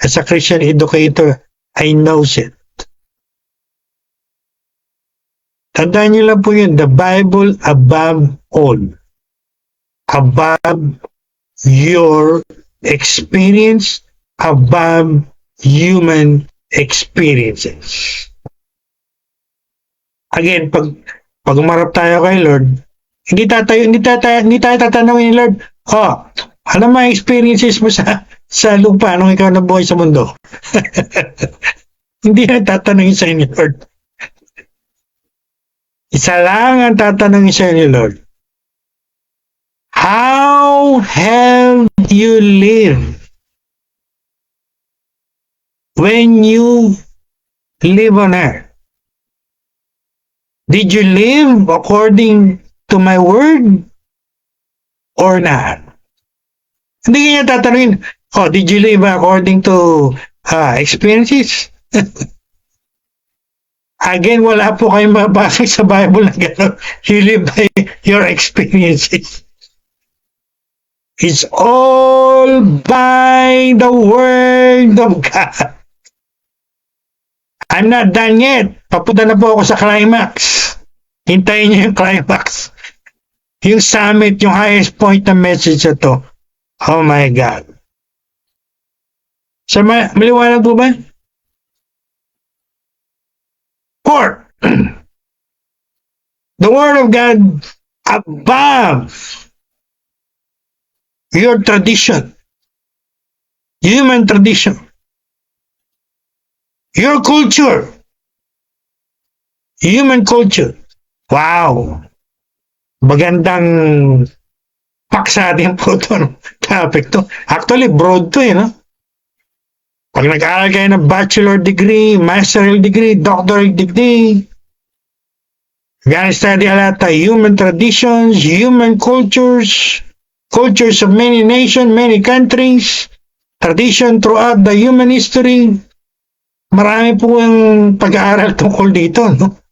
As a Christian educator, I knows it. Tandaan nyo lang po yun, the Bible above all. Above your experience, above human experiences. Again, pag umarap tayo kay Lord, Hindi tayo tatanungin ni Lord, ano mga experiences mo sa lupa nung ikaw nabuhay sa mundo? Hindi na tatanungin sa inyo, Lord. Isa lang ang tatanungin sa inyo, Lord. How have you lived when you live on earth? Did you live according to my word or not? Hindi niya tatanungin, did you live according to experiences? Again, wala po kayong mabasa sa Bible na gano'n. You live by your experiences. It's all by the word of God. I'm not done yet. Papunta na po ako sa climax. Hintayin niyo yung climax. Yung summit, yung highest point ng message na to. Oh my God. So, maliwanag po ba? 4. The Word of God above your tradition, human tradition, your culture, human culture. Wow! Magandang paksa din po ito. Topic to. Actually, broad to no? Pag nag-aaral kayo ng bachelor degree, master's degree, doctorate degree, you're gonna study a lot of human traditions, human cultures, cultures of many nations, many countries, tradition throughout the human history. Marami po ang pag-aaral tungkol dito, no?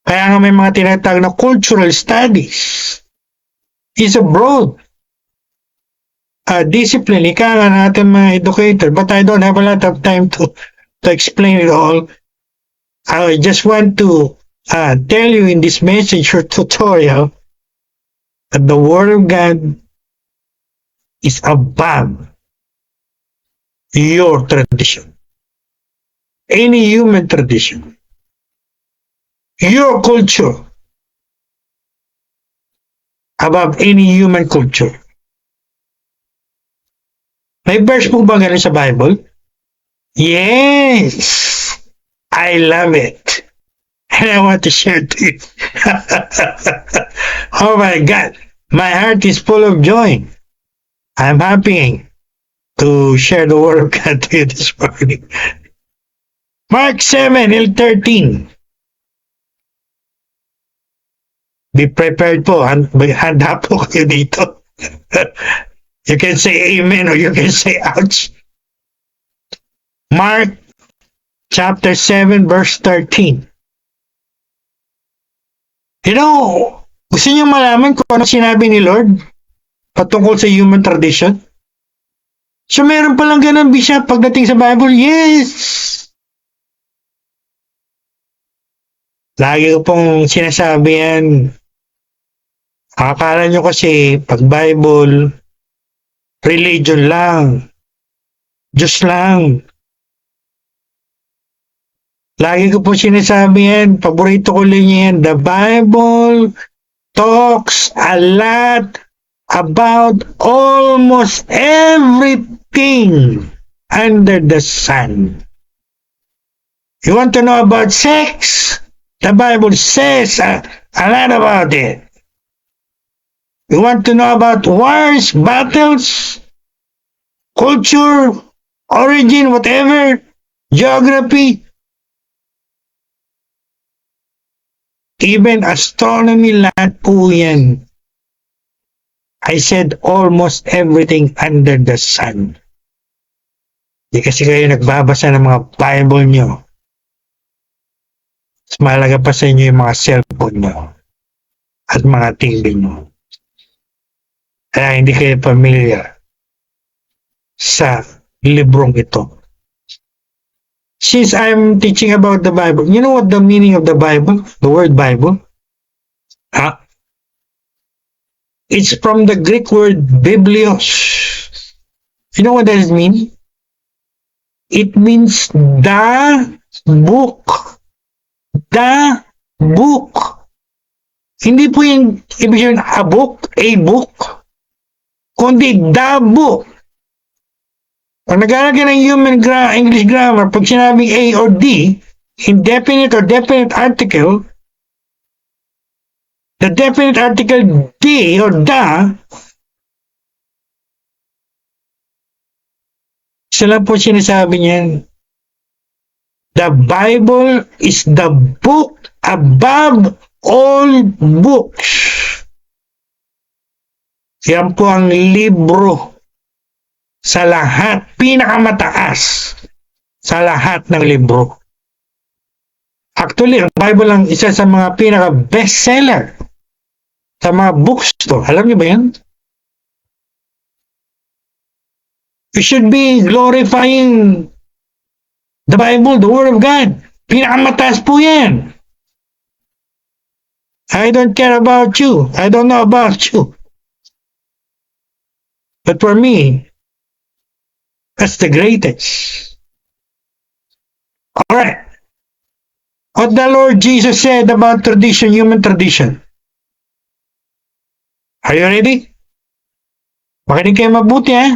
Kaya nga may mga tinatawag na cultural studies. It's a broad discipline. Ika nga natin mga educator, but I don't have a lot of time to explain it all. I just want to tell you in this message or tutorial that the Word of God is above your tradition. Any human tradition. Your culture above any human culture. May verse po ba ganun sa Bible? Yes! I love it. And I want to share to you. Oh my God! My heart is full of joy. I'm happy to share the Word of God to you this morning. Mark 7:13. Be prepared po. Handa po kayo dito. You can say amen or you can say ouch. Mark chapter 7 verse 13. You know, gusto niyo malaman kung ano sinabi ni Lord patungkol sa human tradition? So meron palang ganun, Bishop, pagdating sa Bible? Yes! Lagi ko pong sinasabi yan. Akala nyo kasi pag Bible, religion lang. Diyos lang. Lagi ko po sinasabi yan. Paborito ko lang yan. The Bible talks a lot about almost everything under the sun. You want to know about sex? The Bible says a lot about it. You want to know about wars, battles, culture, origin, whatever, geography, even astronomy, lahat po yan. I said almost everything under the sun. Di kasi kayo nagbabasa ng mga Bible nyo. Mas mahalaga pa sa inyo yung mga cellphone nyo at mga TV nyo. Kaya hindi kayo familiar sa librong ito. Since I'm teaching about the Bible, you know what the meaning of the Bible? The word Bible? It's from the Greek word biblios. You know what does it mean? It means the book. The book. Hindi po yung ibig sabihin a book, kundi the book. Pag nag-aaral ka ng English grammar, pag sinabing A or D, indefinite or definite article, the definite article D or the, sila po sinasabi niyan, the Bible is the book above all books. Yan po ang libro sa lahat, pinakamataas sa lahat ng libro. Actually, ang Bible ang isa sa mga pinaka-bestseller sa mga bookstore. Alam niyo ba yan? We should be glorifying the Bible, the Word of God. Pinakamataas po yan. I don't care about you. I don't know about you. But for me, that's the greatest. Alright. What the Lord Jesus said about tradition, human tradition. Are you ready? Makinig kayo mabuti, ha?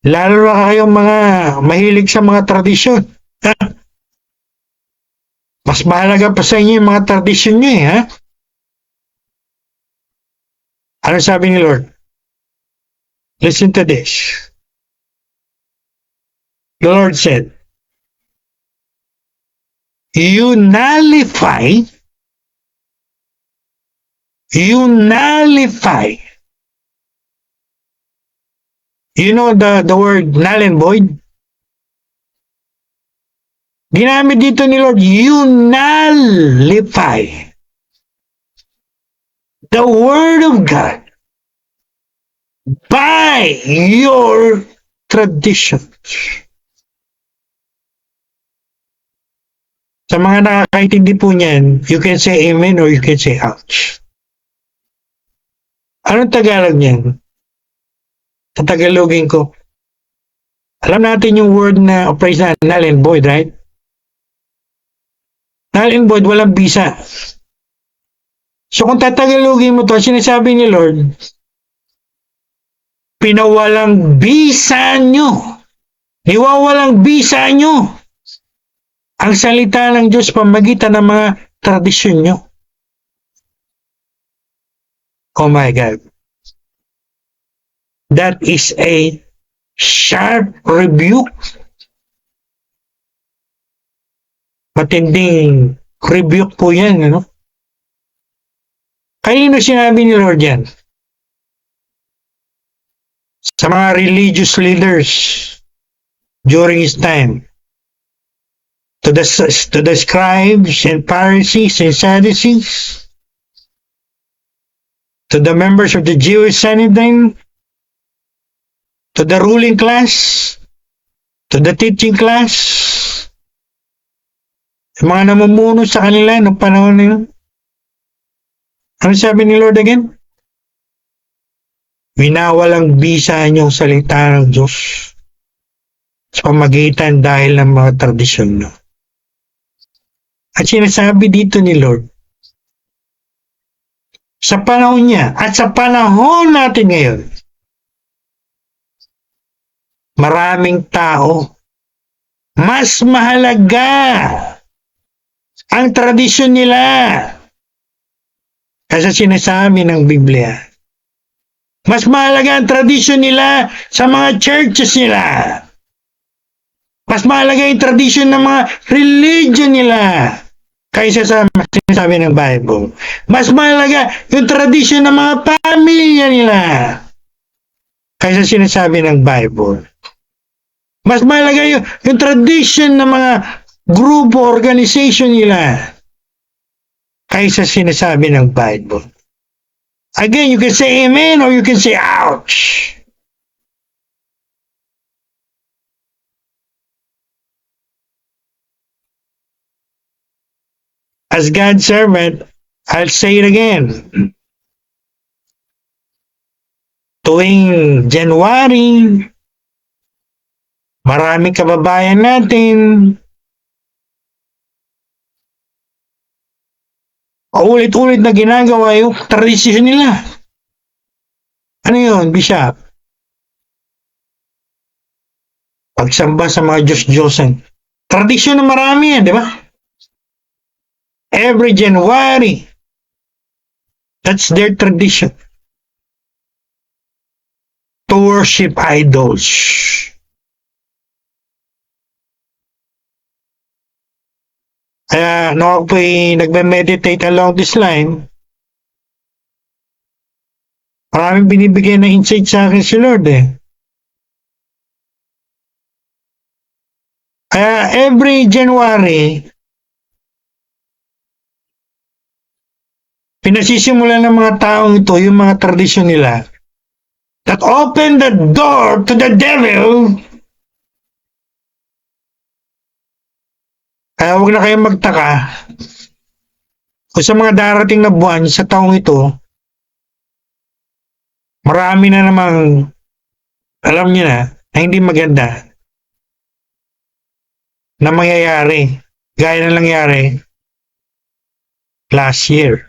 Lalo na kayong mga mahilig sa mga tradisyon. Ha? Mas mahalaga pa sa inyo yung mga tradisyon nyo, ha? Ano sabi ni Lord? Listen to this. The Lord said, you nullify you know the word null and void? Ginamit dito ni Lord, you nullify the Word of God by your traditions. Sa mga nakakaintindi po niyan, you can say amen or you can say ouch. Anong Tagalog niyan? Sa Tagalogin ko, alam natin yung word na phrase na null and void, right? Null and void, walang bisa. So kung tatagalogin mo to, sinasabi ni Lord, pinawalang bisa nyo. Niwawalang bisa nyo ang salita ng Diyos pamagitan ng mga tradisyon nyo. Oh my God. That is a sharp rebuke. Matinding rebuke po yan, ano? Kanino sinabi ni Lord yan? Sa mga religious leaders during His time. To the scribes and Pharisees and Sadducees. To the members of the Jewish Sanhedrin. To the ruling class. To the teaching class. Yung mga namumuno sa kanila noong panahon na yun. Ano sabi ni Lord again? Winawalang bisa niyong salita ng Diyos sa pamagitan dahil ng mga tradisyon nyo. At sinasabi dito ni Lord, sa panahon niya at sa panahon natin ngayon, maraming tao, mas mahalaga ang tradisyon nila kasi sinasabi ng Biblia. Mas mahalaga ang tradisyon nila sa mga churches nila. Mas mahalaga yung tradisyon ng mga religion nila kaysa sa sinasabi ng Bible. Mas mahalaga yung tradisyon ng mga pamilya nila kaysa sinasabi ng Bible. Mas mahalaga yung tradisyon ng mga grupo, organization nila kaysa sinasabi ng Bible. Again, you can say amen or you can say ouch. As God's servant, I'll say it again. Tuwing January, maraming kababayan natin paulit-ulit na ginagawa yung tradisyon nila. Ano yun, Bishop? Pagsamba sa mga Diyos-Diyosan. Tradisyon na marami yan, di ba? Every January, that's their tradition. To worship idols. Kaya nung ako po'y nagme-meditate along this line, maraming binibigyan na insight sa akin si Lord eh. Kaya every January, pinasisimula ng mga taong ito yung mga tradisyon nila that open the door to the devil. Kaya huwag na kayong magtaka kung sa mga darating na buwan sa taong ito, marami na namang alam niyo na hindi maganda na mangyayari gaya na nangyari last year.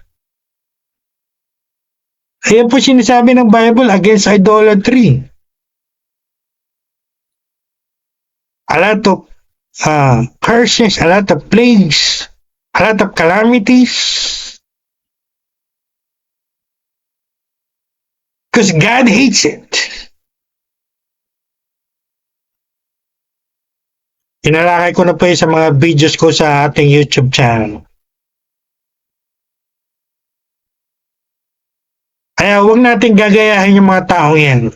Ayan po sinasabi ng Bible against idolatry. A lot of curses, a lot of plagues, a lot of calamities. Because God hates it. Inalakay ko na po sa mga videos ko sa ating YouTube channel. Kaya huwag natin gagayahin yung mga tao yan.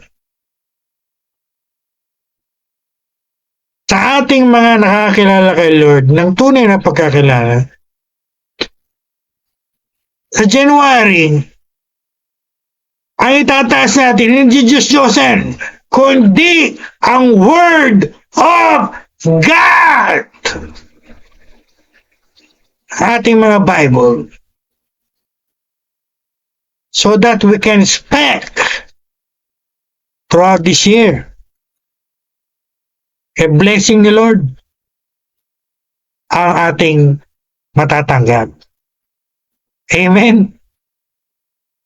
Sa ating mga nakakilala kay Lord ng tunay na pagkakilala, sa January, ay itataas natin hindi Diyos-Diyosan, kundi ang Word of God. Ating mga Bible. So that we can expect throughout this year a blessing ni Lord ang ating matatanggap. Amen?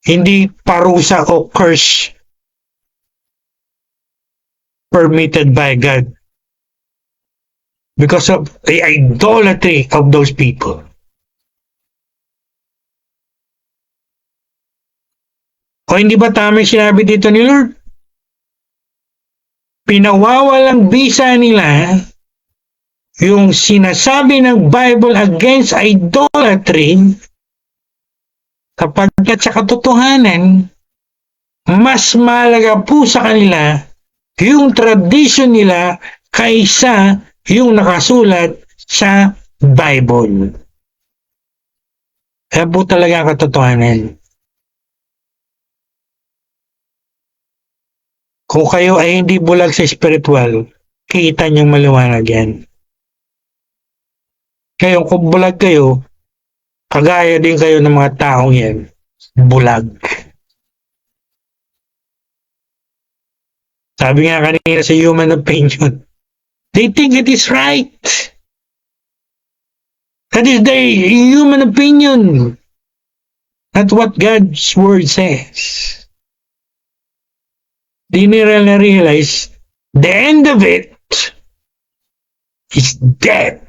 Hindi parusa o curse permitted by God because of the idolatry of those people. O hindi ba tama sinabi dito ni Lord? Pinawawalang bisa nila yung sinasabi ng Bible against idolatry kapagkat sa katotohanan, mas mahalaga po sa kanila yung tradition nila kaysa yung nakasulat sa Bible. Kaya po talaga ang katotohanan. Kung kayo ay hindi bulag sa spiritual, kita niyong maliwanag yan. Kaya kung bulag kayo, kagaya din kayo ng mga taong yan, bulag. Sabi nga kanina sa human opinion, they think it is right. That is their human opinion. Not what God's word says. They didn't realize the end of it is death,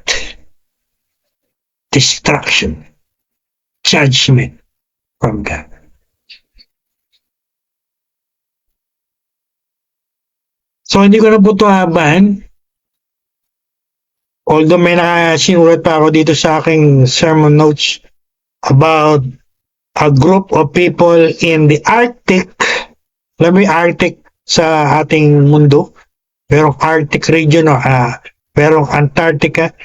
destruction, judgment from God. So, hindi ko na po ito habahan. Although may nakasinulat pa ako dito sa aking sermon notes about a group of people in the Arctic. Alam mo yung Arctic sa ating mundo? Merong Arctic region o merong Antarctica.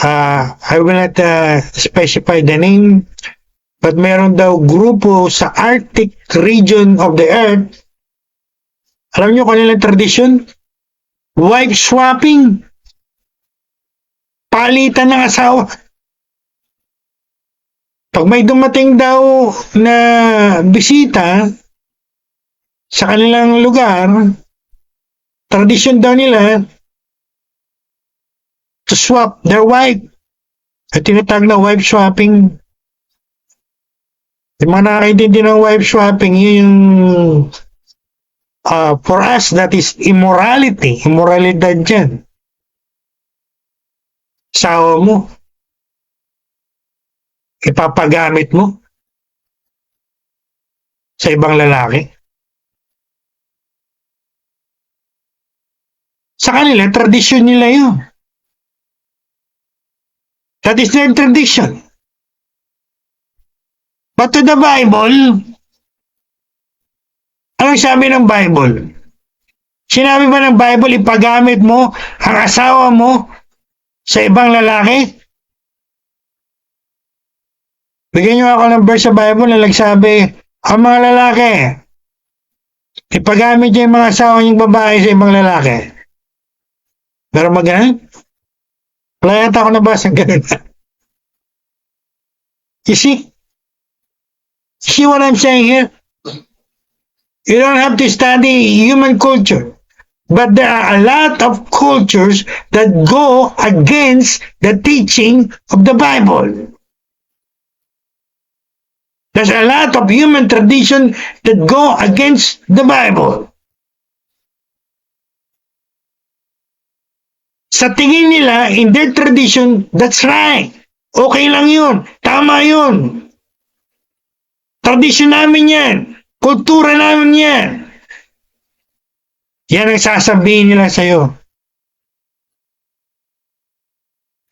I will not specify the name, but meron daw grupo sa Arctic region of the earth. Alam nyo kanilang tradisyon? Wife swapping. Palitan ng asawa. Pag may dumating daw na bisita sa kanilang lugar, tradisyon daw nila to swap their wife. At tinatag na wife swapping. Yung mga nakakaintindi ng wife swapping, yun yung for us, that is immorality. Immoralidad dyan. Sawa mo, ipapagamit mo sa ibang lalaki. Sa kanila, tradisyon nila yun. That is their tradition. But to the Bible, anong sabi ng Bible? Sinabi ba ng Bible, ipagamit mo ang asawa mo sa ibang lalaki? Bigyan niyo ako ng verse sa Bible na nagsabi, ang mga lalaki, ipagamit niyo yung mga asawa niyong babae sa ibang lalaki. Pero maganon? Wala yata ako nabasa ganun. You see? See what I'm saying here? You don't have to study human culture. But there are a lot of cultures that go against the teaching of the Bible. There's a lot of human tradition that go against the Bible. Sa tingin nila, in their tradition, that's right. Okay lang yun. Tama yun. Tradisyon namin yan. Kultura namin yan. Yan ang sasabihin nila sa'yo.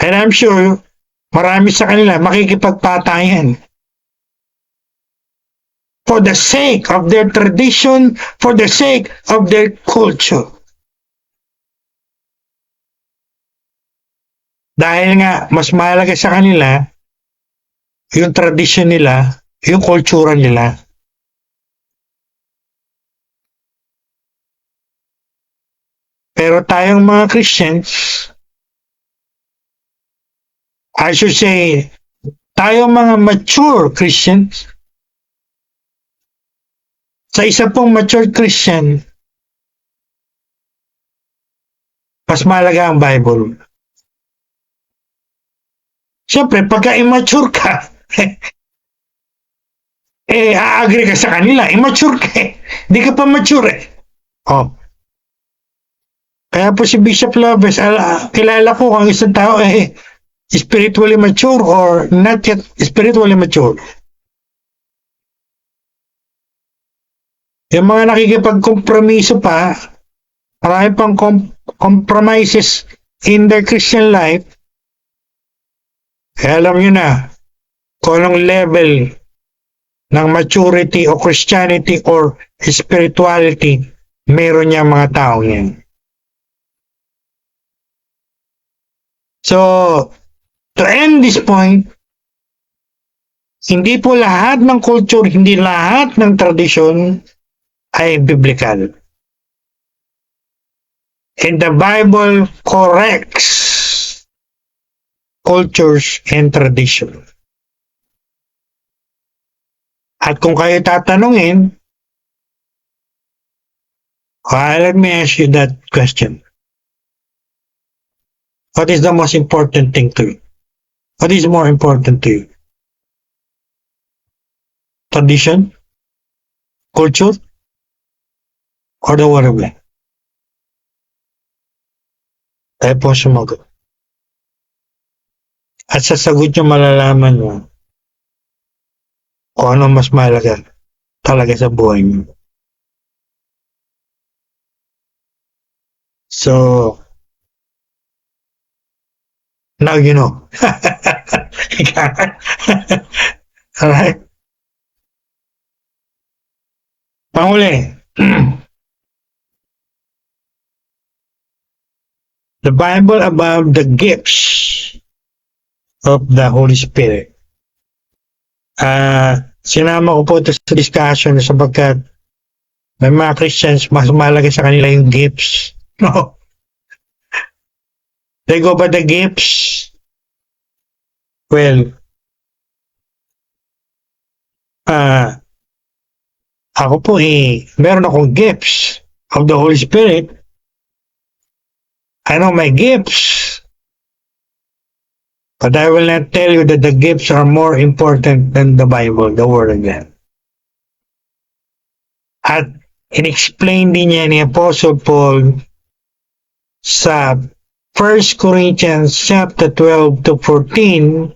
And I'm sure, marami sa kanila makikipagpatayan. For the sake of their tradition, for the sake of their culture. Dahil nga, mas mahalaga sa kanila, yung tradition nila, yung kultura nila. Pero tayong mga Christians, I should say, tayong mga mature Christians, sa isa pong mature Christian, mas mahalaga ang Bible. Siyempre, pagka immature ka, a-agree ka sa kanila, immature ka eh. Hindi ka pa mature eh. Oh. Kaya po si Bishop Lopez, kilala ko ang isang tao spiritually mature or not yet spiritually mature. Yung mga nakikipagkompromiso pa, marami pang compromises in their Christian life, kaya alam nyo na kung anong level ng maturity o Christianity or spirituality meron niya mga tao yan. So, to end this point, hindi po lahat ng culture, hindi lahat ng tradisyon ay biblical. And the Bible corrects cultures and tradition. At kung kayo tatanungin, let me ask you that question. What is the most important thing to you? What is more important to you? Tradition? Culture? Or the word of God? Tayo po sumagot. At sa sagot nyo malalaman mo kung ano mas mahalaga talaga sa buhay nyo. So, now you know. Alright? Panghuli. The Bible about the gifts of the Holy Spirit. Sinama ko po ito sa discussion sapagkat may mga Christians mas mahalaga sa kanila yung gifts. No. They go by the gifts. Well, ako po meron akong gifts of the Holy Spirit. I know my gifts. But I will not tell you that the gifts are more important than the Bible, the Word of God. At in-explain din niya ni Apostle Paul sa 1 Corinthians chapter 12 to 14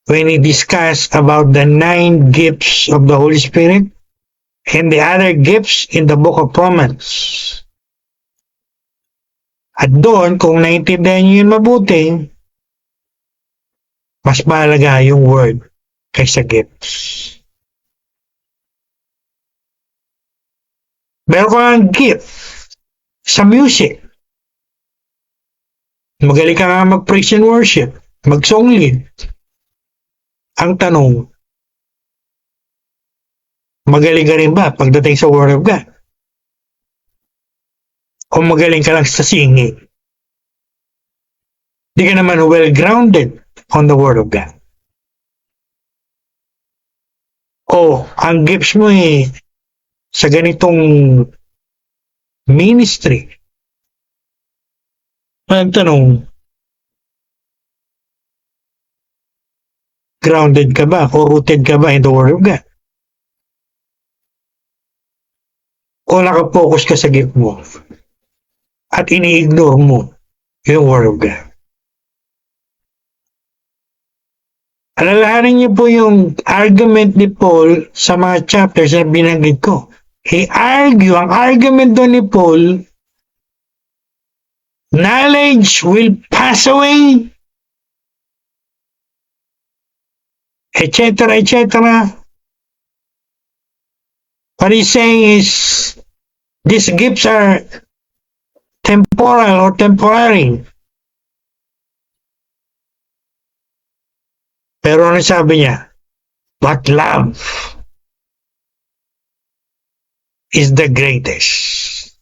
when he discussed about the 9 gifts of the Holy Spirit and the other gifts in the book of Romans. At doon, kung naintindihan niyo yun mabuti, mas mahalaga yung word kaysa gifts. Meron ko ng gift sa music. Magaling ka nga mag-praise and worship, mag-song lead. Ang tanong, magaling ka rin ba pagdating sa Word of God? O magaling ka lang sa singing? Di ka naman well-grounded on the Word of God. O, ang gifts mo sa ganitong ministry. Ang tanong, grounded ka ba o rooted ka ba in the Word of God? O nakapokus ka sa gift mo at ini-ignore mo yung Word of God? Alalahanin niyo po yung argument ni Paul sa mga chapters na binanggit ko. Ang argument doon ni Paul, knowledge will pass away, etc., etc. What he's saying is, these gifts are temporal or temporary. Pero ano sabi niya? But love is the greatest.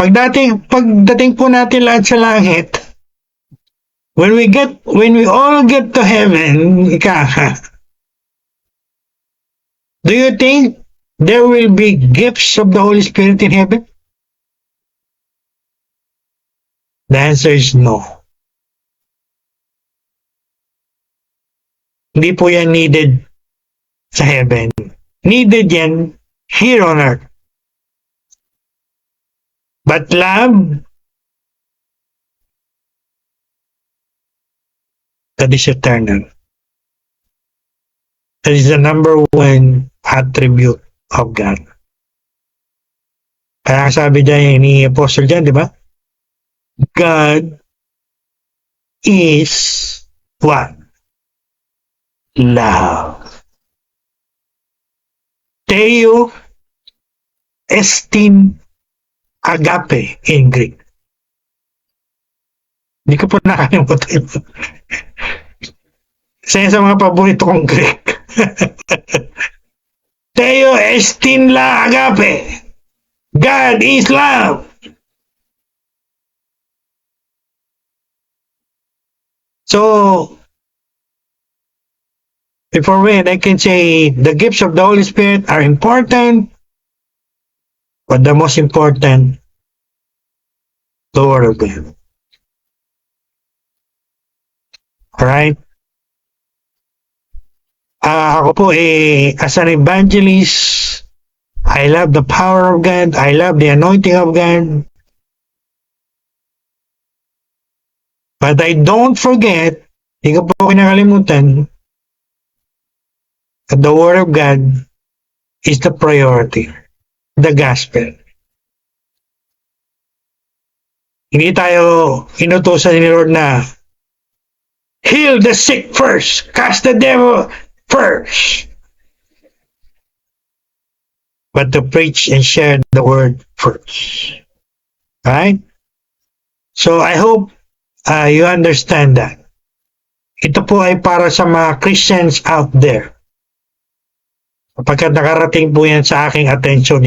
Pagdating po natin lahat sa langit, when we all get to heaven, do you think there will be gifts of the Holy Spirit in heaven? The answer is no. Hindi po yan needed sa heaven. Needed yan here on earth. But love, that is eternal. That is the number one attribute of God. Kaya sabi dyan ni Apostle dyan, di ba? God is what? Love. Theo estin agape in Greek. Hindi ko po nakalimutan. Isa sa mga paborito kong Greek. Theo estin la agape. God is love. So, before we end, I can say the gifts of the Holy Spirit are important, but the most important, the Word of God. Alright? Ako po as an evangelist, I love the power of God, I love the anointing of God, but I don't forget, hindi ko po kinakalimutan, that the Word of God is the priority, the gospel. Hindi tayo inutusan ni Lord na heal the sick first, cast the devil first, but to preach and share the word first. Alright? So I hope you understand that. Ito po ay para sa mga Christians out there. Kapag nakarating po yan sa aking attention,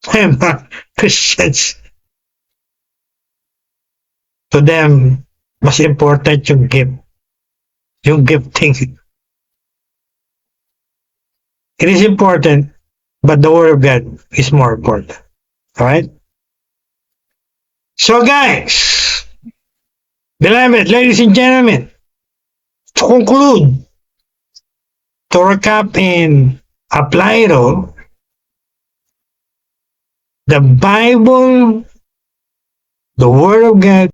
mga Christians, to them, mas important yung gift. Yung gifting. It is important, but the Word of God is more important. Alright? So guys, Beloved, ladies and gentlemen, to conclude, to recap and apply it all, the Bible, the Word of God,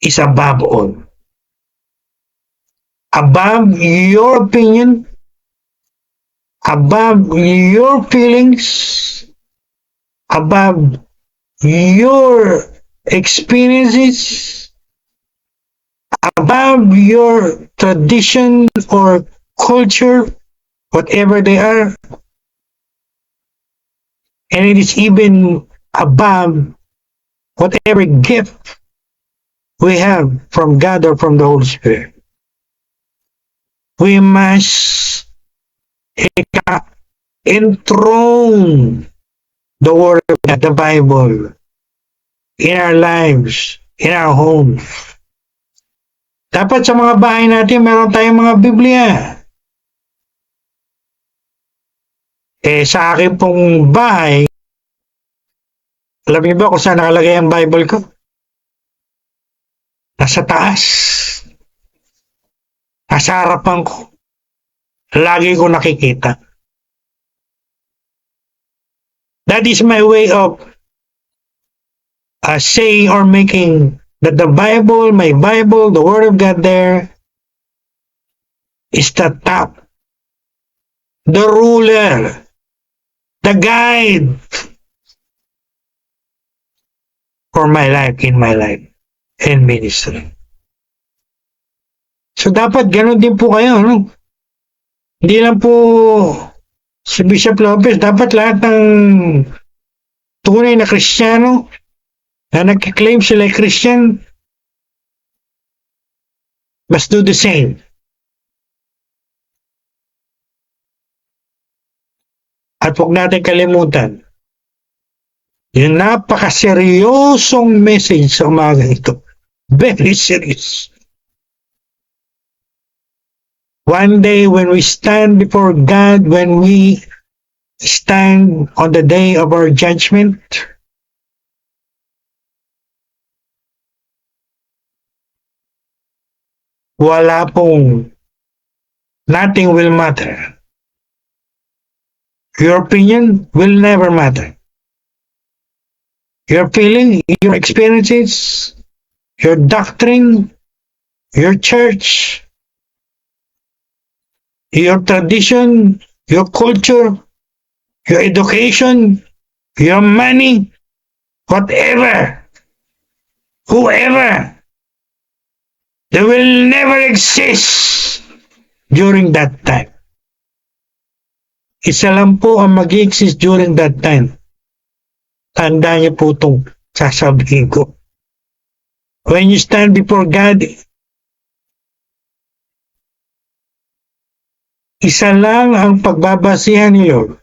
is above all. Above your opinion, above your feelings, above your experiences, above your tradition or culture, whatever they are, and it is even above whatever gift we have from God or from the Holy Spirit. We must enthrone the Word of God, the Bible, in our lives, in our homes. Dapat sa mga bahay natin, meron tayong mga Biblia. Sa akin pong bahay, alam niyo ba kung saan nakalagay ang Bible ko? Nasa taas. Nasa harapan ko. Lagi ko nakikita. That is my way of saying or making that the Bible, my Bible, the Word of God there, is the top, the ruler, the guide for my life, in my life, and ministry. So dapat ganun din po kayo, no? Hindi lang po si Bishop Lopez, dapat lahat ng tunay na Kristiyano na nag-claim sila ay Christian must do the same. At huwag natin kalimutan, yung napakaseryosong message sa umaga ito. Very serious. One day when we stand before God, when we stand on the day of our judgment, wala pong, nothing will matter. Your opinion will never matter. Your feeling, your experiences, your doctrine, your church, your tradition, your culture, your education, your money, whatever, whoever, they will never exist during that time. Isa lang po ang mag-exist during that time. Tanda niyo po itong sasabihin ko. When you stand before God, isa lang ang pagbabasihan niyo.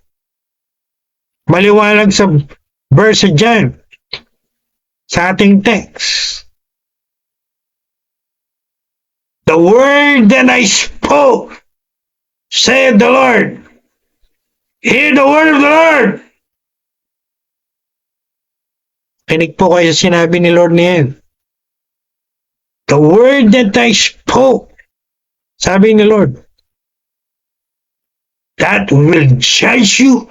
Maliwanag sa verse dyan, sa ating text. The word that I spoke, said the Lord. Hear the word of the Lord. Kinig po kayo sa sinabi ni Lord niyan. The word that I spoke, sabi ni Lord, that will judge you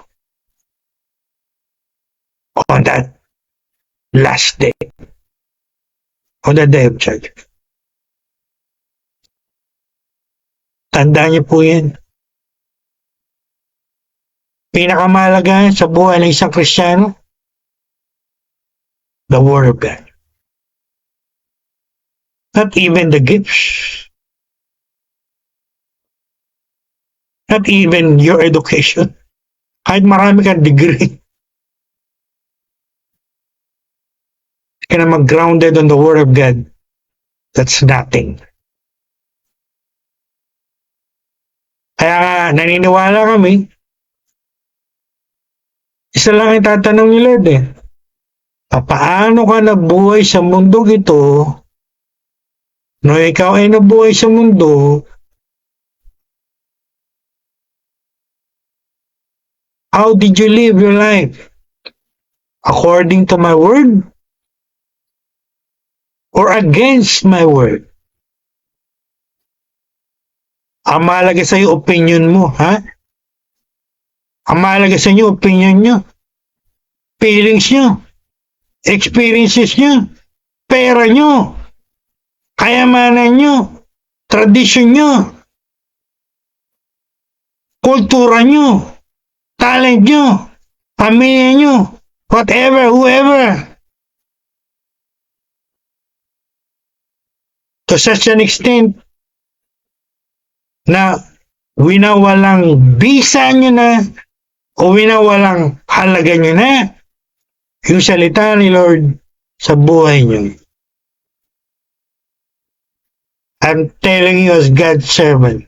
on that last day, on the day of judgment. Tandaan niyo po yan. Pinakamahalaga sa buhay ng isang Kristiyano, the Word of God. Not even the gifts. Not even your education. Kahit marami kang degree. Ka na mag-grounded on the Word of God. That's nothing. Kaya nga, naniniwala kami, isa lang ang tatanong ni Lord eh. Paano ka nabuhay sa mundo ito? No, ikaw ay nabuhay sa mundo, how did you live your life? According to my word? or against my word. Ang mahalaga sa iyo, opinion mo, ha? Ang mahalaga sa inyo, opinion nyo, feelings nyo, experiences nyo, pera nyo, kayamanan nyo, tradisyon nyo, kultura nyo, talent nyo, pamilya nyo, whatever, whoever. To such an extent na winawalang bisa nyo na o winawalang halaga nyo na yung salita ni Lord sa buhay nyo. I'm telling you as God's servant,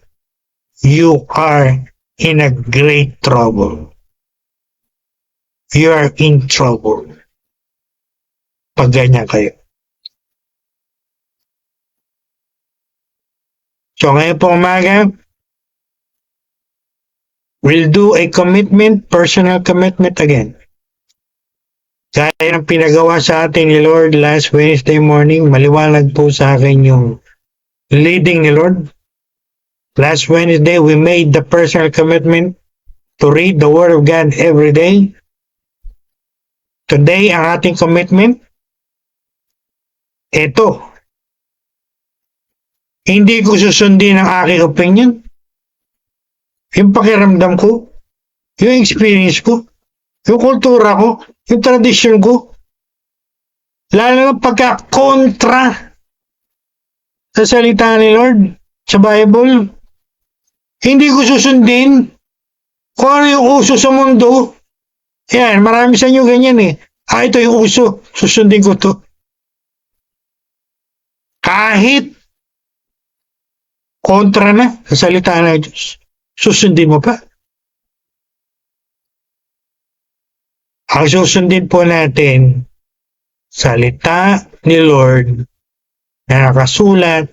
you are in a great trouble. You are in trouble. Pag ganyan kayo. So ngayon po umaga, we'll do a commitment, personal commitment again. Gaya ng pinagawa sa atin ni Lord last Wednesday morning, maliwanag po sa akin yung leading ni Lord. Last Wednesday, we made the personal commitment to read the Word of God every day. Today, ang ating commitment, ito. Hindi ko susundin ang aking opinion. Yung pakiramdam ko, yung experience ko, yung kultura ko, yung tradisyon ko, lalo na pagka-kontra sa salita ni Lord sa Bible. Hindi ko susundin kung ano yung uso sa mundo. Yan, marami sa inyo ganyan eh. Ito yung uso, susundin ko to. Kahit kontra na sa salita ng Diyos, susundin mo pa. Ang susundin po natin, salita ni Lord na nakasulat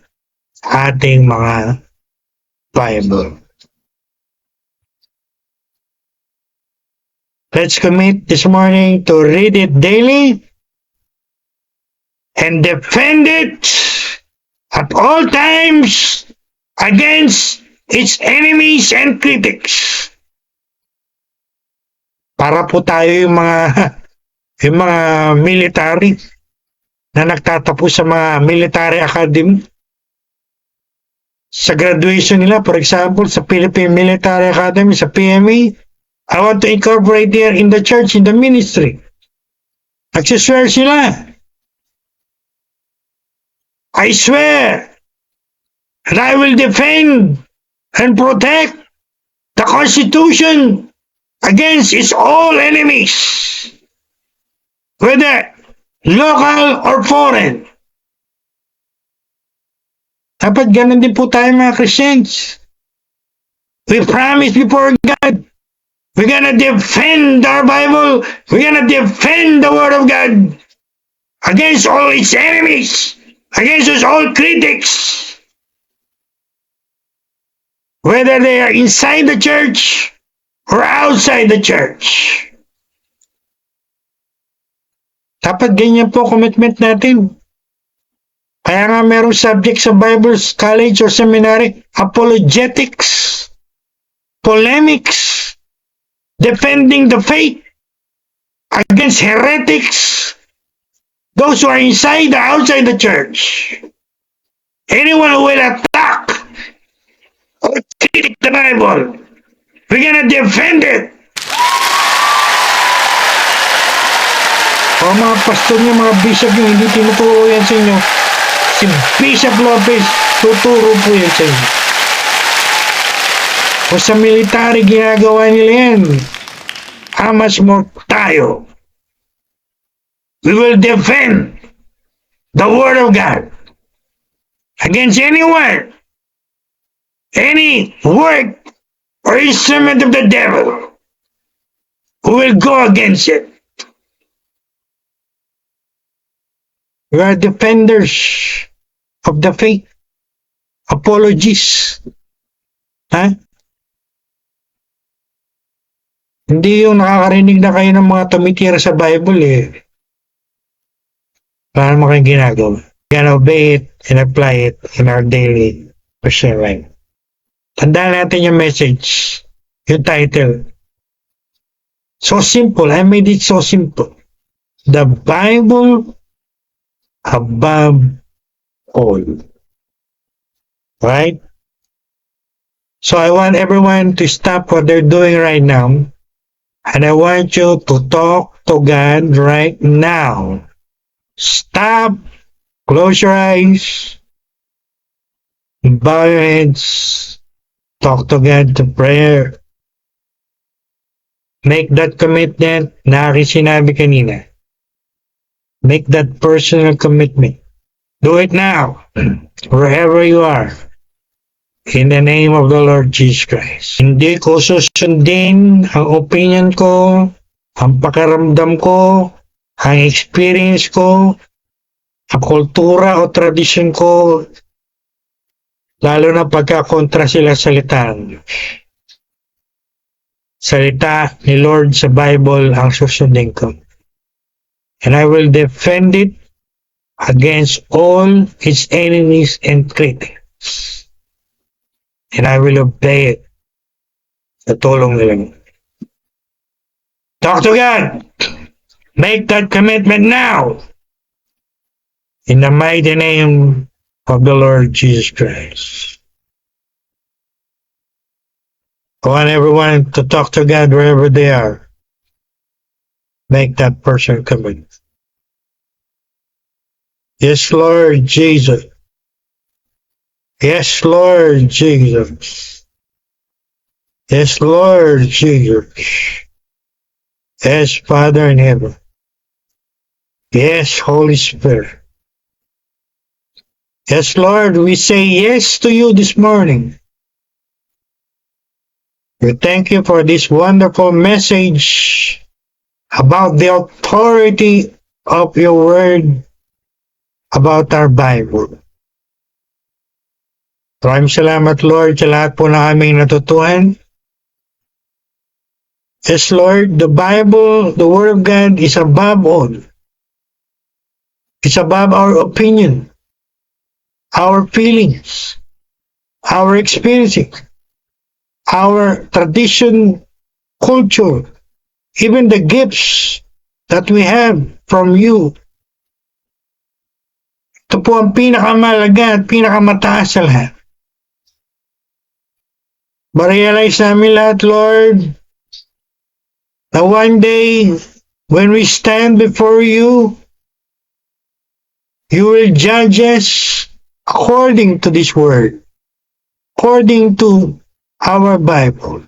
sa ating mga Bible. Let's commit this morning to read it daily and defend it at all times against its enemies and critics. Para po tayo yung mga military na nagtatapos sa mga military academy. Sa graduation nila, for example, sa Philippine Military Academy, sa PMA, I want to incorporate there in the church, in the ministry. Nagsiswear sila. I swear that I will defend and protect the Constitution against its all enemies, whether local or foreign. Dapat ganun din po tayo mga Christians. We promise before God, we're gonna defend our Bible, we're gonna defend the Word of God against all its enemies, against all critics, whether they are inside the church or outside the church. Dapat ganyan po commitment natin. Kaya nga merong subject sa Bible college or seminary, apologetics, polemics, defending the faith against heretics, those who are inside or outside the church. Anyone who will attack or critique the Bible, we're gonna defend it. O mga pastor nyo, mga bishop nyo, hindi tinuturo yan sa inyo. Si Bishop Lopez, tuturo po yan sa inyo. O sa military, ginagawa nila yan. Mas more tayo. We will defend the Word of God against anyone, any work or instrument of the devil who will go against it. We are defenders of the faith. Apologies. Ha? Hindi yung nakakarinig na kayo ng mga tumitira sa Bible eh. Para naman kayong ginagawa. can obey it and apply it in our daily Christian life. Tandaan natin yung message, yung title. So simple. I made it so simple. The Bible above all. Right? So I want everyone to stop what they're doing right now. And I want you to talk to God right now. Stop. Close your eyes. Bow your heads. Talk to God to prayer. Make that commitment na aking sinabi kanina. Make that personal commitment. Do it now. Wherever you are. In the name of the Lord Jesus Christ. Hindi ko susundin ang opinion ko, ang pakiramdam ko, ang experience ko, ang kultura o tradisyon ko, lalo na pagkakontra sila salita ng Diyos. Salita ni Lord sa Bible ang susundin ko. And I will defend it against all its enemies and critics. And I will obey it. Sa tulong nila. Talk to God. Make that commitment now. In the mighty name of the Lord Jesus Christ. I want everyone to talk to God wherever they are. Make that person commit. Yes, Lord Jesus. Yes, Lord Jesus. Yes, Lord Jesus. Yes, Father in heaven. Yes, Holy Spirit. Yes, Lord, we say yes to you this morning. We thank you for this wonderful message about the authority of your word about our Bible. Maraming salamat, Lord, sa lahat po na aming natutuhan. Yes, Lord, the Bible, the Word of God is above all. It's above our opinion, our feelings, our experiences, our tradition, culture, even the gifts that we have from you. Ito po ang pinakamalaga at pinakamataas sa lahat. Ma-realize namin lahat, Lord, na one day, when we stand before you, you will judge us according to this word, according to our Bible,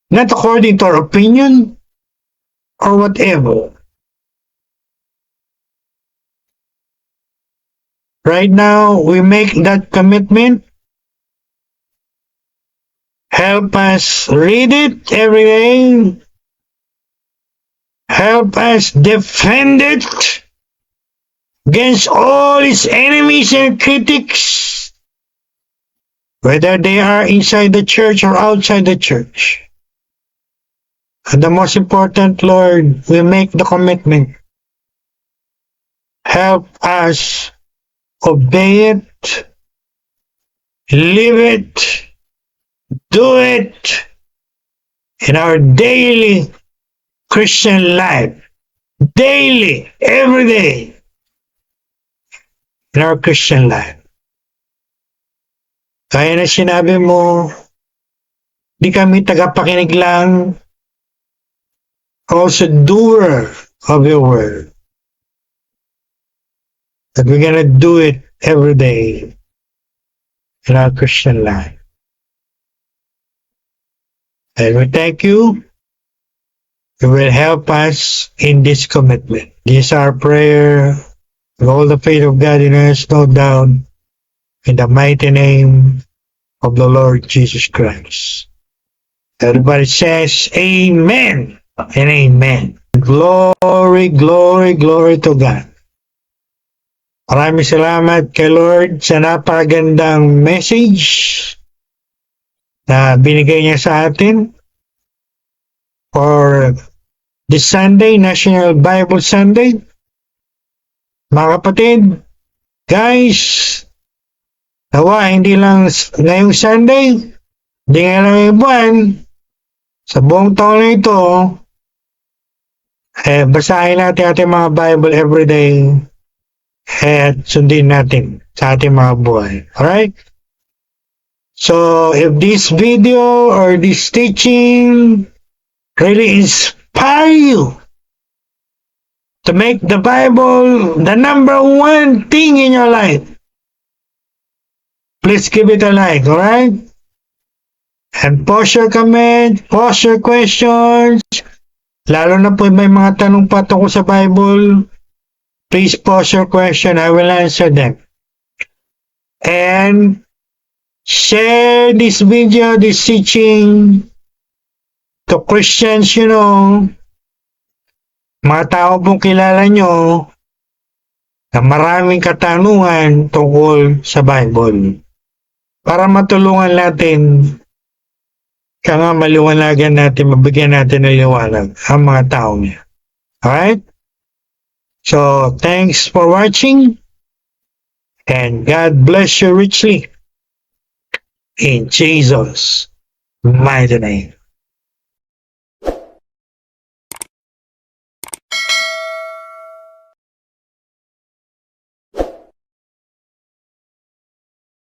not according to our opinion or whatever. Right now, we make that commitment. Help us read it every day. Help us defend it against all its enemies and critics, whether they are inside the church or outside the church. And the most important, Lord, we make the commitment. Help us obey it, live it, do it in our daily Christian life. Daily, every day, in our Christian life. Kaya na sinabi mo, di kami tagapakinig lang, also doer of your word. That we're gonna do it every day in our Christian life. And we thank you. You will help us in this commitment. This is our prayer. With all the faith of God in us, no doubt, in the mighty name of the Lord Jesus Christ. Everybody says, Amen and Amen. Glory, glory, glory to God. Maraming salamat kay Lord sa napakagandang message na binigay niya sa atin for this Sunday, National Bible Sunday. Mga kapatid, Guys, nawa, hindi lang ngayong Sunday, hindi nga lang yung buwan, sa buong taon na ito, basahin natin ating mga Bible everyday at sundin natin sa ating mga buhay. Alright? So, if this video or this teaching really inspire you to make the Bible the number one thing in your life, please give it a like, alright? And post your comment, post your questions. Lalo na po may mga tanong pa tungkol sa Bible, please post your question. I will answer them. And share this video, this teaching to Christians, mga tao pong kilala nyo na maraming katanungan tungkol sa Bible. Para matulungan natin, kaya maliwanagan natin, mabigyan natin ng liwanag ang mga tao niya. Alright? So, thanks for watching and God bless you richly in Jesus' mighty name.